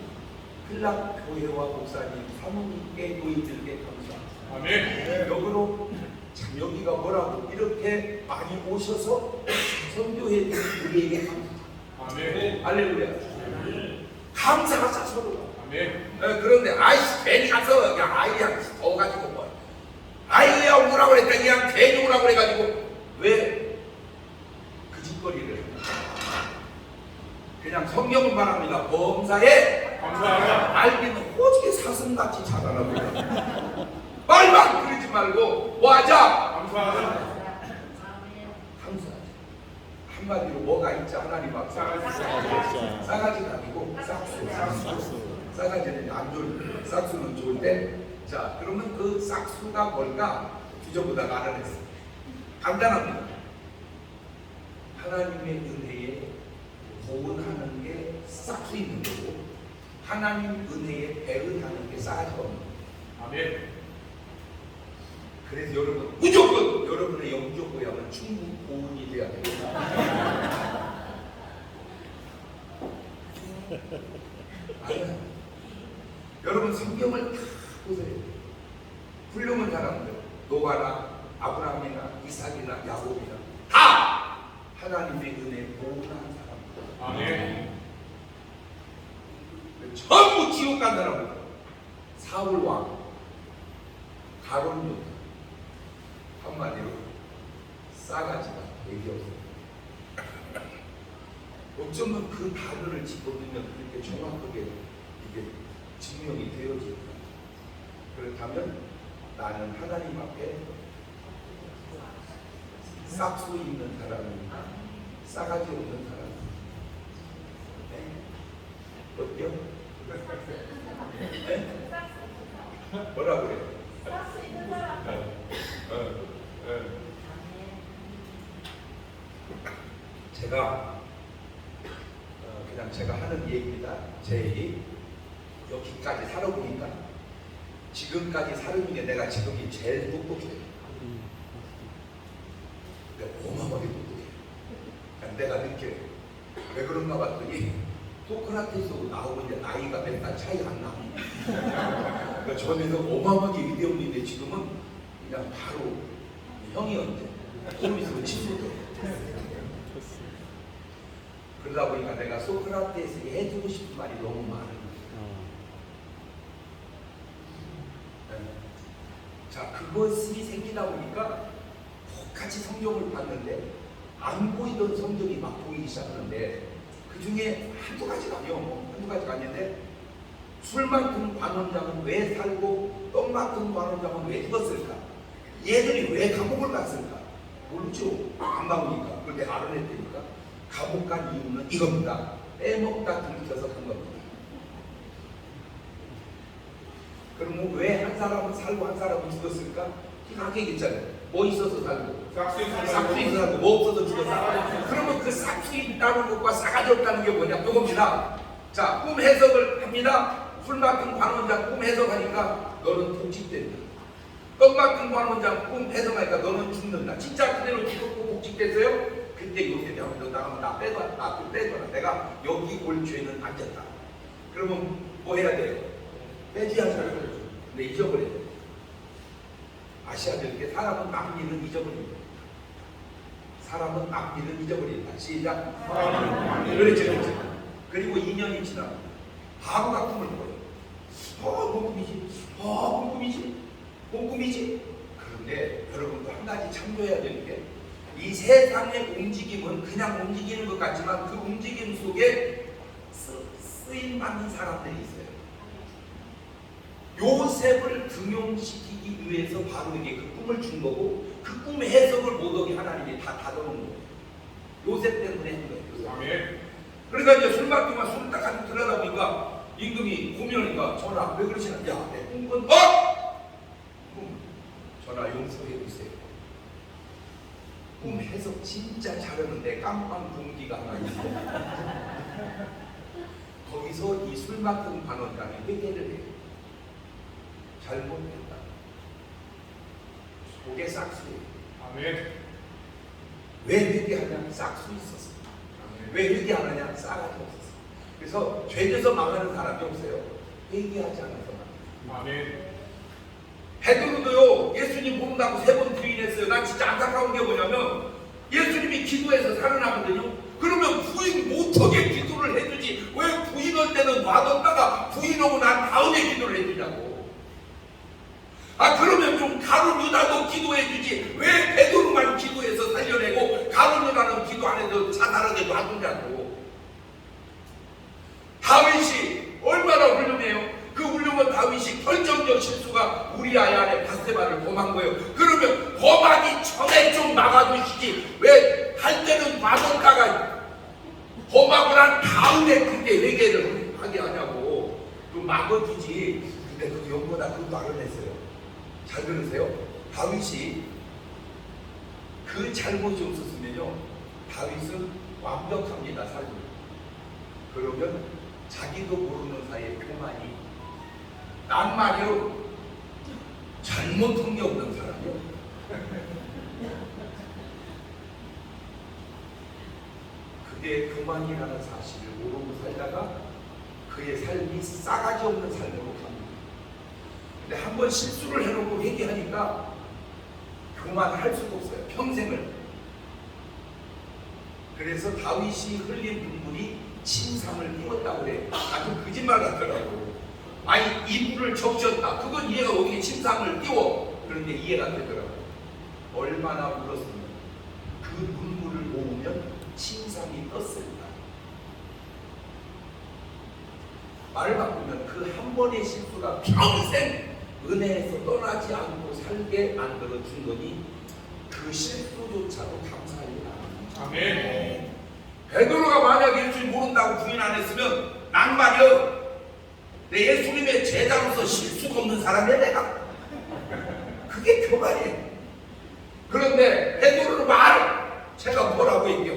클락 교회와 목사님 사모님께 노인들께 감사합니다. 아멘. 역으로 참 여기가 뭐라고 이렇게 많이 오셔서 선교해 주신 우리에게 감사합니다. 아멘. 할렐루야. 감사하자 서로. 아멘. 그런데 아이씨 괜히 가서 그냥 아이야 더 가지고 뭐 아이야 오라고 그랬더니 그냥 괜히 오라고 그래가지고 왜 그 짓거리를 해? 그냥 성경은 말합니다. 범사에 감사하라. 알기는 오직에 사슴같이 자라라고 해요. 말만 그러지 말고 뭐하자? 감사하라. 감사하자. 한마디로 뭐가 있지 하나님 앞에 싸가지가 아니고 싹수. 싸가지는 안 좋을 때, 싹수는 좋을 때. 자, 그러면 그 싹수가 뭘까? 뒤져보다가 알아냈어. 간단합니다. 하나님의 은혜에 보은하는 게 싹수 있는 거고, 하나님 은혜에 배은하는 게 싸가지가 없는 거예요. 아멘. 그래서 여러분 무조건 여러분의 영적 고향은 충분 보은이 돼야 됩니다. 아니야. 여러분 성경을 다 보세요. 훌륭한 사람들, 노아나 아브라함이나 이삭이나 야곱이나 다 하나님의 은혜에 보호한 사람들. 아멘. 전부 지옥 간 사람들. 사울 왕, 가론 유다, 한마디로 싸가지가 되게 없어요. 어쩌면 그 단어를 집어넣으면 그렇게 정확하게 이게 증명이 되어질까? 그렇다면 나는 하나님 앞에 싹수 있는 사람입니다. 싸가지 없는 사람. 네? 어때요? 네? 뭐라 그래요? 제가 그냥 제가 하는 얘기입니다. 제 얘기. 여기까지 살아보니까 지금까지 살아보는 게 내가 지금이 제일 똑똑해요. 내가 어마어마하게 똑똑해요. 내가 느껴요. 왜 그런가 봤더니 소크라테스하고 나오고 이제 나이가 몇 살 차이 안 나. 그러니까 전에는 어마어마하게 위대했는데 지금은 그냥 바로 형이 언제 좀 있으면 친구도 그러다 보니까 내가 소크라테스에게 해주고 싶은 말이 너무 많은 거예요. 자, 그것이 생기다 보니까 똑같이 성경을 봤는데 안 보이던 성경이 막 보이기 시작하는데 그 중에 한두 가지가 아니요. 한두 가지가 아닌데 술 맡은 관원장은 왜 살고 떡 맡은 관원장은 왜 죽었을까? 얘들이 왜 감옥을 갔을까? 모르죠. 안 나오니까. 그걸 내가 알아냈다니까. 감옥 간 이유는 이겁니다. 빼먹다 들켜서 간 겁니다. 그럼 왜 한 사람은 살고 한 사람은 죽었을까? 기가하게 얘기했잖아요. 뭐 있어서 살고 싹수 있어서 살고 뭐 없어서 죽었어. 그러면 그 싹수 있다는 것과 싸가지 없다는 게 뭐냐? 이겁니다. 자, 꿈 해석을 합니다. 술 맡은 관원장 꿈 해석하니까 너는 복직된다. 떡 맡은 관원장 꿈 해석하니까 너는 죽는다. 진짜 그대로 죽었고 복직됐어요? 그때 요새 내가 너 나가면 나 빼둬라. 나 빼둬라. 내가 여기 올 죄는 안 졌다. 그러면 뭐 해야 돼요? 빼지하잖아요. 근데 잊어버려요. 아셔야 될 게 사람은 남 일은 잊어버립니다. 사람은 남 일은 잊어버린다. 시작. 그렇지, 그렇지. 그리고 2년이 지나고 바보가 꿈을 꿔요. 뭔 꿈이지? 뭔 꿈이지? 뭔 꿈이지? 그런데 여러분도 한 가지 참조해야 되는 게 이 세상의 움직임은 그냥 움직이는 것 같지만 그 움직임 속에 쓰임받는 사람들이 있어요. 요셉을 등용시키기 위해서 바로에게 그 꿈을 준 거고 그 꿈의 해석을 못하게 하나님이 다 닫아놓은 거예요. 요셉 때문에 한 거예요. 아멘. 그러니까 이제 술 맡기만 술을 딱 가지고 들어가다 보니까 임금이 고민하니까 전하 왜 그러시나? 야, 내 꿈꾼 전하 용서해 주세요. 꿈 해석 진짜 잘하는데 깜빵 공기가 하나 있어요. 거기서 이 술 맡은 관원장이 회개를 해요. 잘못했다. 그게 싹수예요. 아멘. 왜 회개하냐? 싹수 있었어. 왜 회개하느냐? 싸가지 없었어. 그래서 죄에서 망하는 사람이 없어요. 회개하지 않아서. 아멘. 베드로도요 예수님 본다고 3번 부인했어요. 난 진짜 안타까운 게 뭐냐면 예수님이 기도해서 살아나거든요. 그러면 부인 못하게 기도를 해주지 왜 부인할 때는 놔뒀다가 부인하고 난 다음에 기도를 해주냐고. 그러면 좀 가룟 유다도 기도해주지 왜 베드로만 기도해서 살려내고 가룟 유다는 기도 안 해도 자살하게 놔두냐고. 다윗이 얼마나 훌륭해요. 그 훌륭한 다윗이 결정적 실수가 우리아의 아내 바세바를 범한 거예요. 그러면 범하기 전에 좀 막아주시지 왜 할 때는 놔뒀다가 범하고 난 다음에 그때 회개를 하게 하냐고. 좀 막아주지. 근데 그 연보다 그것도 알아냈어요. 잘 들으세요. 다윗이 그 잘못이 없었으면요 다윗은 완벽합니다. 삶이. 그러면 자기도 모르는 사이에 교만이 난 말이요 잘못한 게 없는 사람이요. 그게 교만이라는 사실을 모르고 살다가 그의 삶이 싸가지 없는 삶으로 갑니다. 근데 한 번 실수를 해놓고 회개하니까 그만할 수가 없어요. 평생을. 그래서 다윗이 흘린 눈물이 침상을 띄웠다고 그래. 아주 거짓말 같더라고. 아니 이불을 적셨다. 그건 이해가 어떻게 침상을 띄워. 그런데 이해가 되더라고. 얼마나 울었으면 그 눈물을 모으면 침상이 떴을까. 말을 바꾸면 그 한 번의 실수가 평생 은혜에서 떠나지 않고 살게 만들어 준 거니 그 실수조차도 감사하리라. 아멘. 베드로가 만약 예수를 모른다고 부인 안 했으면 난 말이야 내 예수님의 제자로서 실수가 없는 사람이야 내가. 그게 교만이에요. 그런데 베드로는 제가 뭐라고 했죠?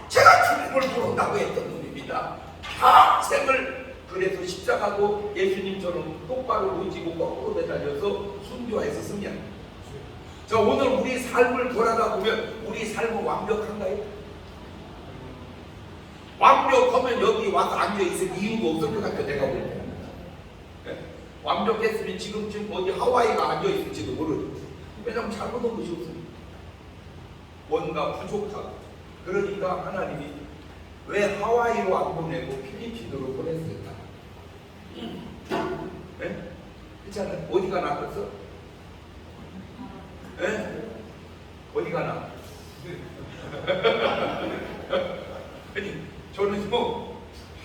제가 주님을 모른다고 했던 놈입니다. 평생을 그래서 십자가도 예수님처럼 똑바로 모지고 거꾸로 매달려서 순교했었습니다. 자, 오늘 우리 삶을 돌아가 보면 우리 삶은 완벽한가요? 완벽하면 여기 와서 앉아있을 이유가 없을 것 같아요. 내가 볼 때. 네? 완벽했으면 지금쯤 어디 하와이가 앉아있을지도 모르죠. 왜냐하면 잘못한 것이 없습니다. 뭔가 부족하고. 그러니까 하나님이 왜 하와이로 안 보내고 필리핀으로 보냈을까? 네? 그렇잖아요. 어디가 나았어? 네? 어디가 나? 아니 저는요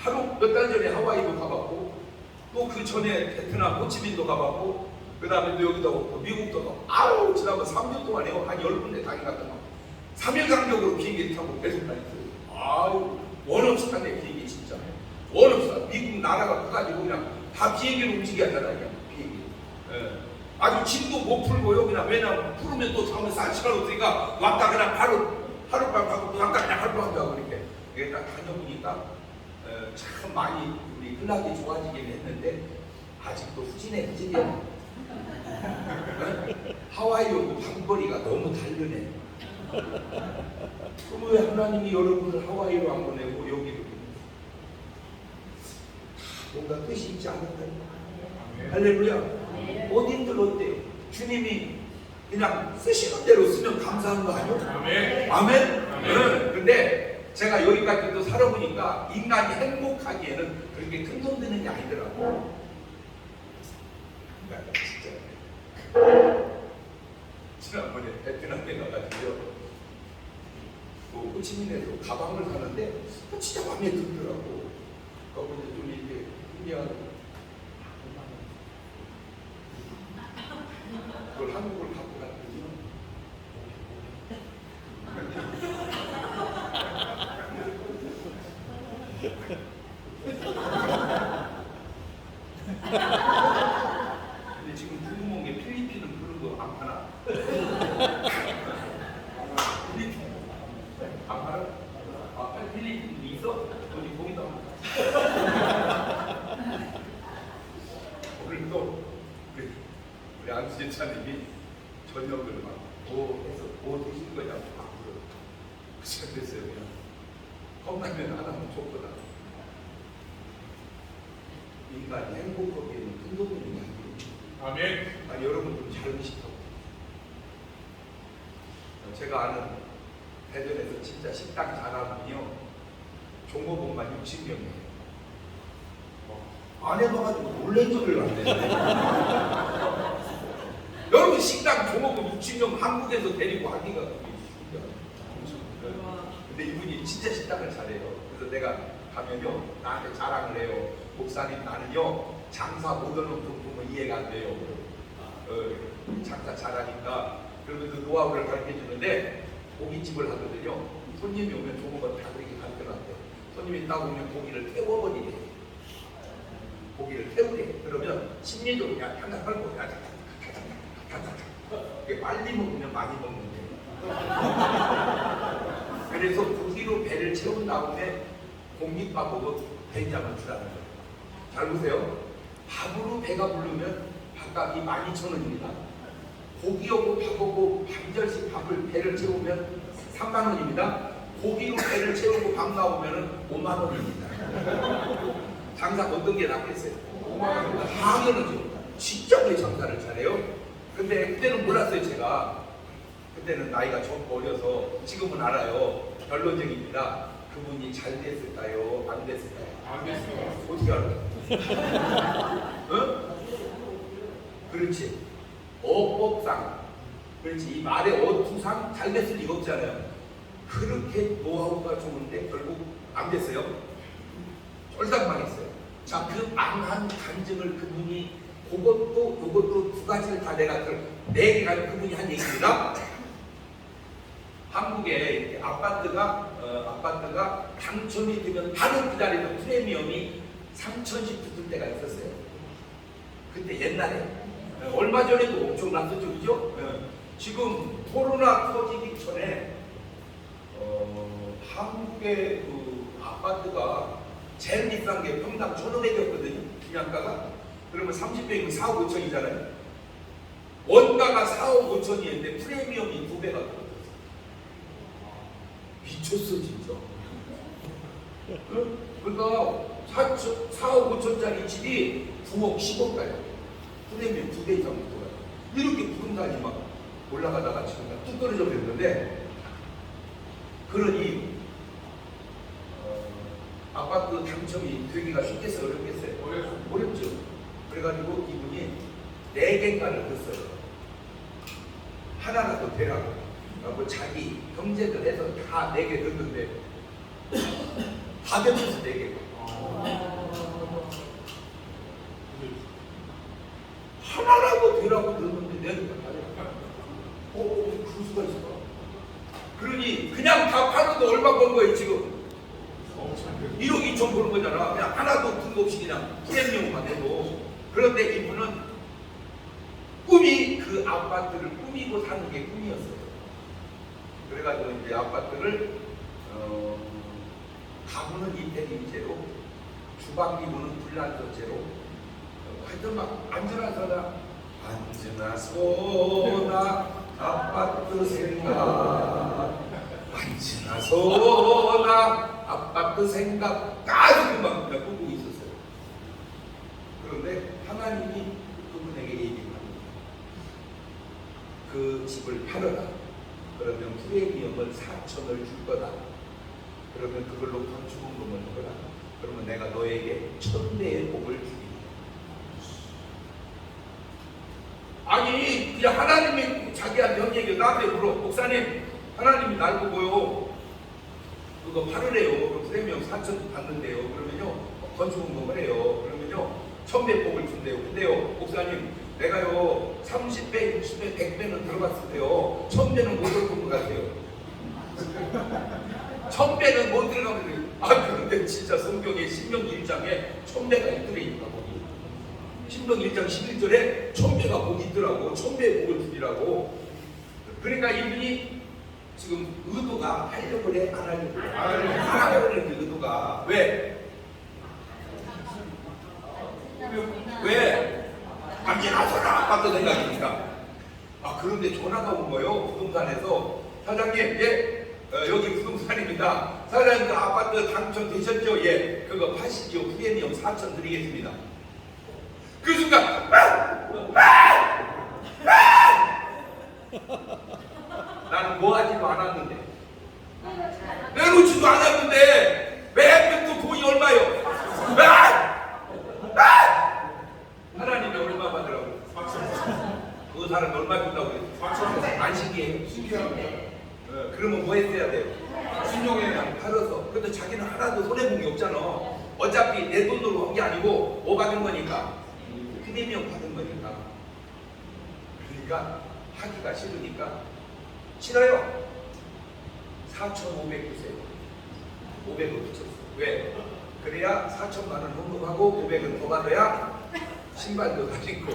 하루 몇 달 전에 하와이도 가봤고 또 그 전에 베트남 호치민도 가봤고 그 다음에 또 여기도 가고 미국도 가고 아우 지난번 3년 동안에요 한 10군데 다녀갔던 거 3일 간격으로 비행기 타고 계속 다녔어요. 아우 원 없이 타네 비행기 진짜 원 없이 타. 미국 나라가 커가지고 그냥 다 비행기로 움직이잖아요. 그냥 비행기. 예. 아주 짐도 못 풀고요. 그냥 왜냐면 풀으면 또 다음에 쌀 시간 없으니까 왔다 그냥 바로 하룻밤 가고 또 왔다 그냥 하룻밤 가고 이렇게 이게 딱 다녀보니까 참 많이 우리 흔하게 좋아지긴 했는데 아직도 후진해요. 하와이하고 방거리가 너무 다르네. 그럼 왜 하나님이 여러분을 하와이로 안 보내고 여기로 뭔가 뜻이 있지 않을까요? 할렐루야. 어딘들 어때요? 주님이 그냥 쓰시는 대로 쓰면 감사한 거 아니에요? 아멘. 아멘? 네. 근데 제가 여기까지도 살아보니까 인간이 행복하기에는 그렇게 큰 돈 드는 게 아니더라고. 진짜. 지난번에 베트남에 가가지고요. 그 호치민에서 가방을 사는데 진짜 마음에 들더라고. 거기서 좀 이렇게 신기하고 그걸 한국을 갖고 갔더니 근데 지금 궁금한 게 필리핀은 그런 거 안 파나? 필리핀 안 팔아? 아, 필리핀 있어? 어디 거기다 오늘 또 우리 안수제차님이 저녁을 막 해서 뭐 드시는 거냐고 막 물어. 시작됐어요. 그냥 컵라면 하나만 줬거나. 인간이 행복하기에는 큰 돈이 있는 게 아멘. 아니 여러분 좀 잘 드시라고. 제가 아는 대전에서 진짜 식당 잘하는 분이요. 종업원만 60명이에요. 안 해봐가지고 놀란 소리를 안 되네. 여러분 식당 종업원 60명 한국에서 데리고 하기가 근데 이분이 진짜 식당을 잘해요. 그래서 내가 가면요 나한테 자랑을 해요. 목사님 나는요 장사 못하는 부분은 이해가 안 돼요. 장사 잘하니까 그러면서 노하우를 가르쳐 주는데 고깃집을 하거든요. 손님이 오면 종업원 다 그렇게 가르쳐놨대요. 손님이 딱 오면 고기를 태워버리래. 고기를 태우래. 그러면 심리적으로 그냥 한잔 팔고 이게 빨리 먹으면 많이 먹는데. 그래서 고기로 배를 채운 다음에 공깃밥하고 된장을 주라는 거예요. 잘 보세요. 밥으로 배가 부르면 밥값이 12,000원입니다. 고기하고 밥하고 반절씩 배를 채우면 3만원입니다. 고기로 배를 채우고 밥 나오면 5만원입니다. 장사 어떤 게 낫겠어요? 5만원. 당연하죠. 진짜 왜 장사를 잘해요? 근데 그때는 몰랐어요. 제가 그때는 나이가 좀 어려서 지금은 알아요. 결론적입니다. 그분이 잘 됐을까요? 안 됐을까요? 안 됐습니다. 어떻게 알아요? 응? 그렇지. 어법상, 그렇지. 이 말의 어투상 잘 됐을 리가 없잖아요. 그렇게 노하우가 좋은데 결국 안 됐어요. 쫄딱 망했어요. 자, 그 망한 간증을 그분이 그것도 이것도 두 가지를 다 내가 네 개가 그분이 한 얘기입니다. 한국에 이렇게 아파트가 당첨이 되면 바로 기다리는 프리미엄이 3,000씩 붙을 때가 있었어요. 그때 옛날에 얼마 전에도 엄청났었죠, 그죠? 지금 코로나 터지기 전에 한국의 그 아파트가 제일 비싼 게 평당 1,500이었거든요. 분양가가. 그러면 30평이면 4억 5천이잖아요. 원가가 4억 5천이었는데 프리미엄이 2배가 들었어요. 미쳤어 진짜. 그러니까 4억 5천짜리 집이 9억 10억 가요. 프리미엄 2배 이상 들어가요. 이렇게 부동산이 막 올라가다가 지금 뚝 떨어져 버렸는데, 그러니 아파트 당첨이 되기가 쉽겠어요? 어렵겠어요? 어렵죠. 그래가지고 이분이 4개인가를 넣었어요. 하나라도 되라고. 그리고 자기 경제들 해서 다 4개 넣었는데 다 되면서 4개. 하나라도 되라고 넣었는데 내가 그럴 수가 있을까? 그러니 그냥 다 팔아도 얼마 번 거예요 지금? 1억 2천 버는 거잖아. 그냥 하나도 뜬금없이 그냥 프리미엄만 해도. 그런데 이분은 꿈이 그 아파트를 꾸미고 사는 게 꿈이었어요. 그래가지고 이제 아파트를 가구는 이태리 인재로, 주방 기구는 불란서재로, 하여튼 막 안전하서나 아파트 생각, 안전하서나 아파트 생각까지 막 그냥 꾸고 있었어요. 그런데 하나님이 그분에게 얘기합니다. 그 집을 팔아라. 그러면 프리미엄을 4천을 줄 거다. 그러면 그걸로 건축원금을 해라. 그러면 내가 너에게 1,000배의 복을 주리라. 아니 그냥 하나님이 자기한테 한 얘기를 나한테 물어. 목사님, 하나님이 날 보고요 그거 팔으래요. 프리미엄 4천 받는데요. 그러면요 건축원금을 해요. 그러면요 1,000배 복을 준대요. 근데요 목사님, 내가요 30배, 60배, 100배는 들어갔을 때요 1,000배는 못 들어간 것 같아요. 1,000배는 못 들어가면 돼요. 그런데 진짜 성경에 신명기 1장에 1,000배가 있더라니까. 거기 신명기 1장 11절에 1,000배가 거기 있더라고. 1,000배의 복을 주리라고. 그러니까 이분이 지금 의도가 하려고 해, 안 하려고 해? 안 하려고 해. 의도가 왜? 왜? 안전하잖아 아파트 생각이니까. 그런데 전화가 온 거예요. 부동산에서. 사장님, 예, 여기 부동산입니다. 사장님 그 아파트 당첨되셨죠? 예, 그거 파시죠. 프리미엄 4천 드리겠습니다. 그 순간 나는 뭐 하지도 않았는데, 내놓지도 않았는데 왜 하필 또 돈이 얼마요? 하나님이 얼마 받으라고? 그 사람 얼마 준다고 그랬어? 안 신기해요? 신기합니다. 그러면 뭐 했어야 돼요? 신용에 그냥 팔아서. 근데 자기는 하나도 손해본 게 없잖아. 어차피 내 돈으로 한 게 아니고 뭐 받은 거니까? 프리미엄 받은 거니까. 그러니까 하기가 싫으니까 싫어요. 4,500 주세요. 500을 붙였어. 왜? 그래야 4천만 원 헌금하고 500은 더 받아야 신발도 사 신고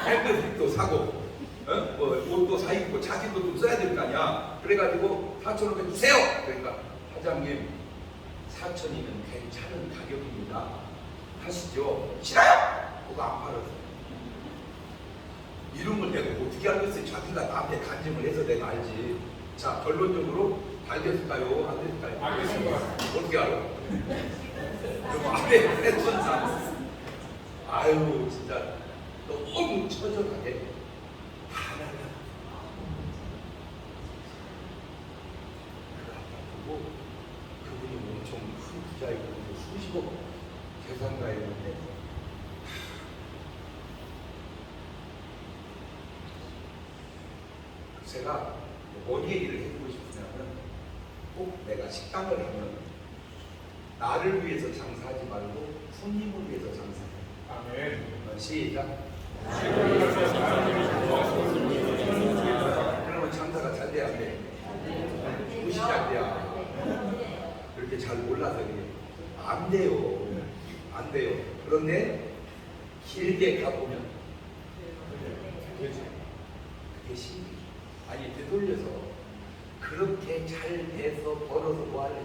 핸드백도 사고 뭐 옷도 사 입고 자기도 좀 써야 될 거 아니야. 그래가지고 4,500 주세요. 그러니까 사장님 4,000이면 괜찮은 가격입니다. 하시죠. 싫어요. 그거 안 팔아서. 이런 걸 내가 어떻게 알겠어요? 자기가 나한테 간증을 해서 내가 알지. 자, 결론적으로 잘 됐을까요? 안 됐을까요? 알겠습니다. 어떻게 알아? 그럼 앞에 했던 사람. 아유 진짜 너무 처절하게 다 날라. 그 아빠 보고 그분이 엄청 큰 부자이고 수십억 재산가였는데 제가 뭔 얘기를 해주고 싶으냐면 꼭 내가 식당을 하면 나를 위해서 장사하지 말고 손님을 위해서 장사해. 아멘. 시작. 그러면 장사가 잘 돼야 안 돼. 무시 잘 돼야. 그렇게 잘 몰라서 그래. 안 돼요. 안 돼요. 그런데 길게 가보면 그게 신기. 아니 되돌려서 그렇게 잘 돼서 벌어서 뭐 할래?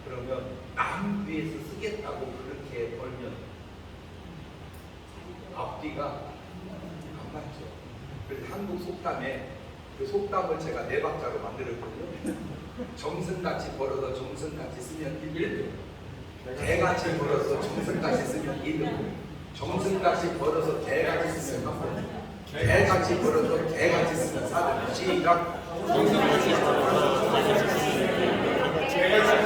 그러면 남 위해서 쓰겠다고 그렇게 벌면 앞뒤가 안 맞죠. 그래서 한국 속담에 그 속담을 제가 4박자로 만들었거든요. 정승같이 벌어서 정승같이 쓰면 1등, 개같이 벌어서 정승같이 쓰면 2등, 정승같이 벌어서 개같이 쓰면 3등, 개같이 벌어서 개같이 쓰면 4등. 시작. 정성같이 벌어서 개같이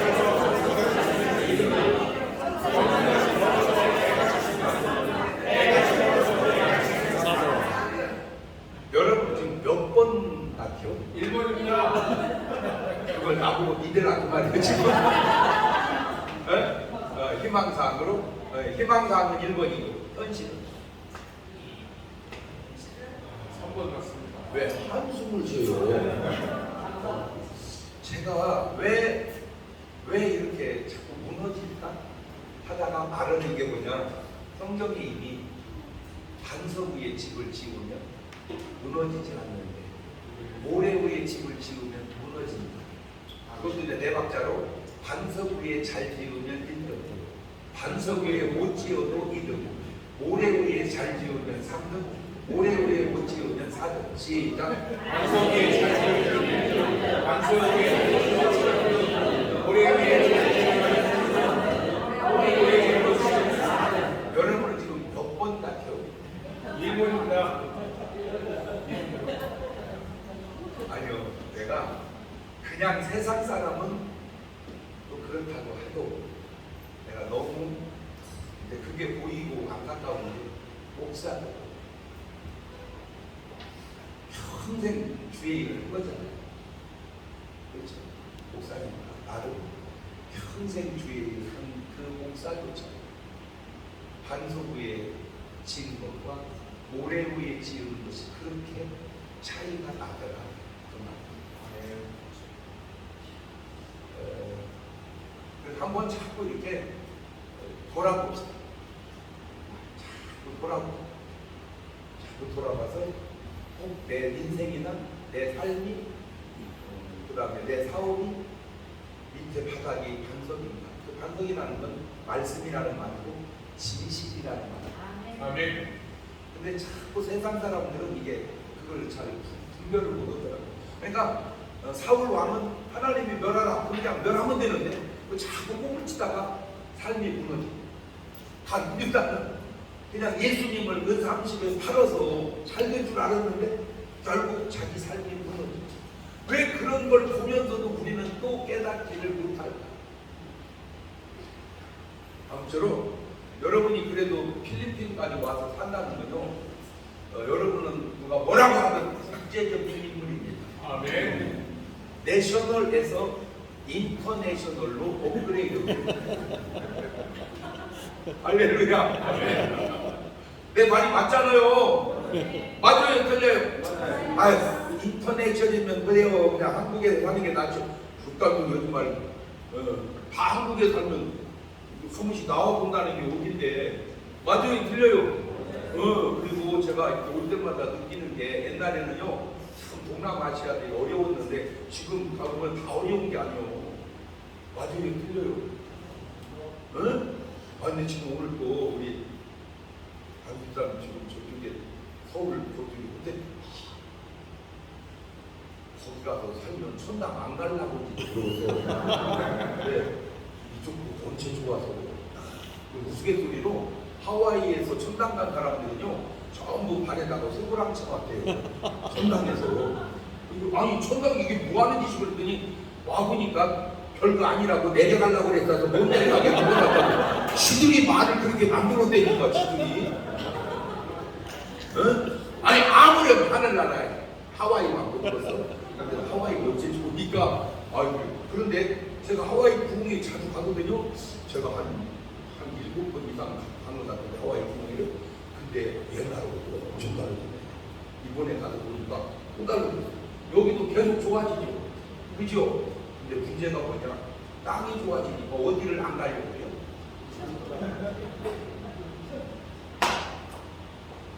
여러분 지금 몇 번 같아요? 1번입니다. 그걸 나보고 니들아 그 말이에요 지금. 희망사항으로 희망사항은 1번이고 현실은 3번 같습니다. 왜 한숨을 쉬어요? 제가 왜 이렇게 자꾸 무너질까 하다가 말하는 게 뭐냐, 성경에 이미 반석 위에 집을 지으면 무너지지 않는데 모래 위에 집을 지으면 무너진다. 그것도 이제 4박자로 반석 위에 잘 지으면 1등, 반석 위에 못 지어도 2등, 모래 위에 잘 지으면 3등, 모래 위에 못 지으면 4등. 시작. 반석 위에 잘 지으면 반석 위에 모래 위에 여러분은 지금 몇 번 같아요? 1번입니다. 아니요, 내가 그냥 세상 사람은 또 그렇다고 해도 내가 너무 이제 그게 보이고 안타까운 게 목사도 평생 주의 일을 한 거잖아요. 그렇죠? 목사님 나도 평생 주의 일을 한 그 목사조차 반석 위에 지은 것과 모래 위에 지은 것이 그렇게 차이가 나더라. 그 말. 한번 자꾸 이렇게 돌아봅시다. 자꾸 돌아봐서 꼭 내 인생이나 내 삶이, 그 다음에 내 사업이 밑에 바닥이 반석입니다. 그 반석이라는 건 말씀이라는 말이고 진실이라는 말이에요. 아멘. 근데 자꾸 세상 사람들은 이게 그걸 잘 분별을 못하더라고요. 그러니까 사울 왕은 하나님이 멸하라 그냥 멸하면 되는데 그 자꾸 꽁을 치다가 삶이 무너지고, 다 유다는 그냥 예수님을 은삼십에 팔아서 잘 될 줄 알았는데 결국 자기 삶이 무너지고, 왜 그런 걸 보면서도 우리는 또 깨닫지를 못할까? 아무쪼록 여러분이 그래도 필리핀까지 와서 산다는 건요, 여러분은 누가 뭐라고 하든 국제적인 인물입니다. 아멘. 내셔널에서 인터내셔널로 업그레이드. 할렐루야. 내 말이 맞잖아요. 맞아요, 틀려요. 아, 인터내셔널이면 그래요. 그냥 한국에 사는 게 낫죠. 국가도 요즘 말, 다 한국에 살면 소문이 나와 본다는 게 어딘데. 맞아요, 틀려요. 그리고 제가 올 때마다 느끼는 게 옛날에는요, 참 동남아시아들이 어려웠는데 지금 가보면 다 어려운 게 아니에요. 맞아요, 틀려요. 근데 지금 오늘 또 우리 한국 사람 지금 저쪽에 서울 저쪽에 근데 거기 가서 살면 천당 안 가려고 들어오세요. 네. 이쪽도 전체 좋아서 그 우스갯소리로 하와이에서 천당 간 사람들은요 전부 발에다가 쇠고랑차 왔대요. 천당에서. 아니 천당 이게 뭐하는 짓이 그랬더니 와보니까 별거 아니라고 내려가려고 그랬어서 못 내려가게 못한다고. 지들이 말을 그렇게 만들어대니까 지들이. 응? 아니 아무래도 하늘나라에 하와이만 못 들었어. 근데 하와이 어째 좋으니까 아이고. 그런데 제가 하와이 부흥회 자주 가거든요. 제가 한 7번 이상 간 것 같은데 하와이 부흥회를. 근데 옛날하고 엄청 다르네. 이번에 가서 보니까 또 다르고 여기도 계속 좋아지죠. 그죠? 근데 문제가 뭐냐? 땅이 좋아지니까 어디를 안 가려고 해요?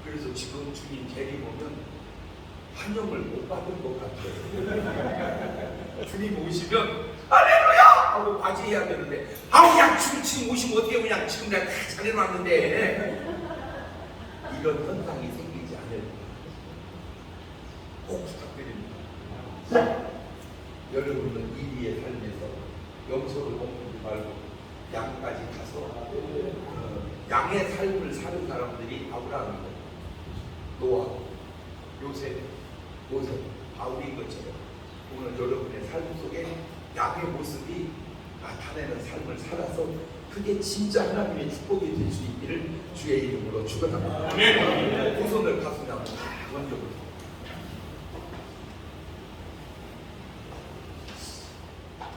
그래서 지금 주님 재림 보면 환영을 못 받은 것 같아요. 주님 오시면 할렐루야! 하고 맞이해야 되는데 그냥 주님 오시면 어떻게 그냥 지금 내가 다 잘해놨는데 이런 현상이 생기지 않을 꼭 부탁드립니다. 여러분은 이리의 삶에서 염소를 먹지 말고 양까지 가서 양의 삶을 사는 사람들이 아브라함이고 노아, 요셉, 바울인 것처럼 오늘 여러분의 삶 속에 양의 모습이 나타내는 삶을 살아서 그게 진짜 하나님의 축복이 될 수 있기를 주의 이름으로 축원합니다. 두 손을 가슴에 한번 얹어보세요.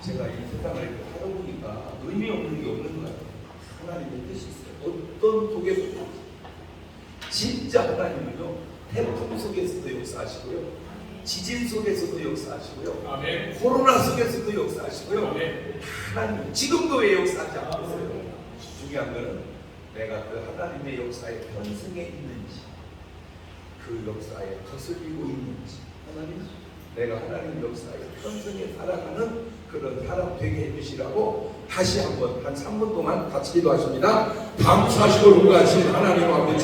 제가 이 세상을 하다 보니까 의미 없는 게 없는 거예요. 하나님의 뜻이 있어요. 어떤 속에서도 진짜 하나님은요 태풍 속에서도 역사하시고요, 지진 속에서도 역사하시고요, 아멘. 코로나 속에서도 역사하시고요. 아멘. 하나님 지금도 왜 역사하지 않고 있어요? 중요한 거는 내가 그 하나님의 역사에 편승해 있는지, 그 역사에 거슬리고 있는지, 하나님 내가 하나님 역사에 편승해 살아가는 그런 사람 되게 해주시라고 다시 한번 한 3분 동안 같이 기도하십니다. 감사하시고 용가하신 하나님 아버지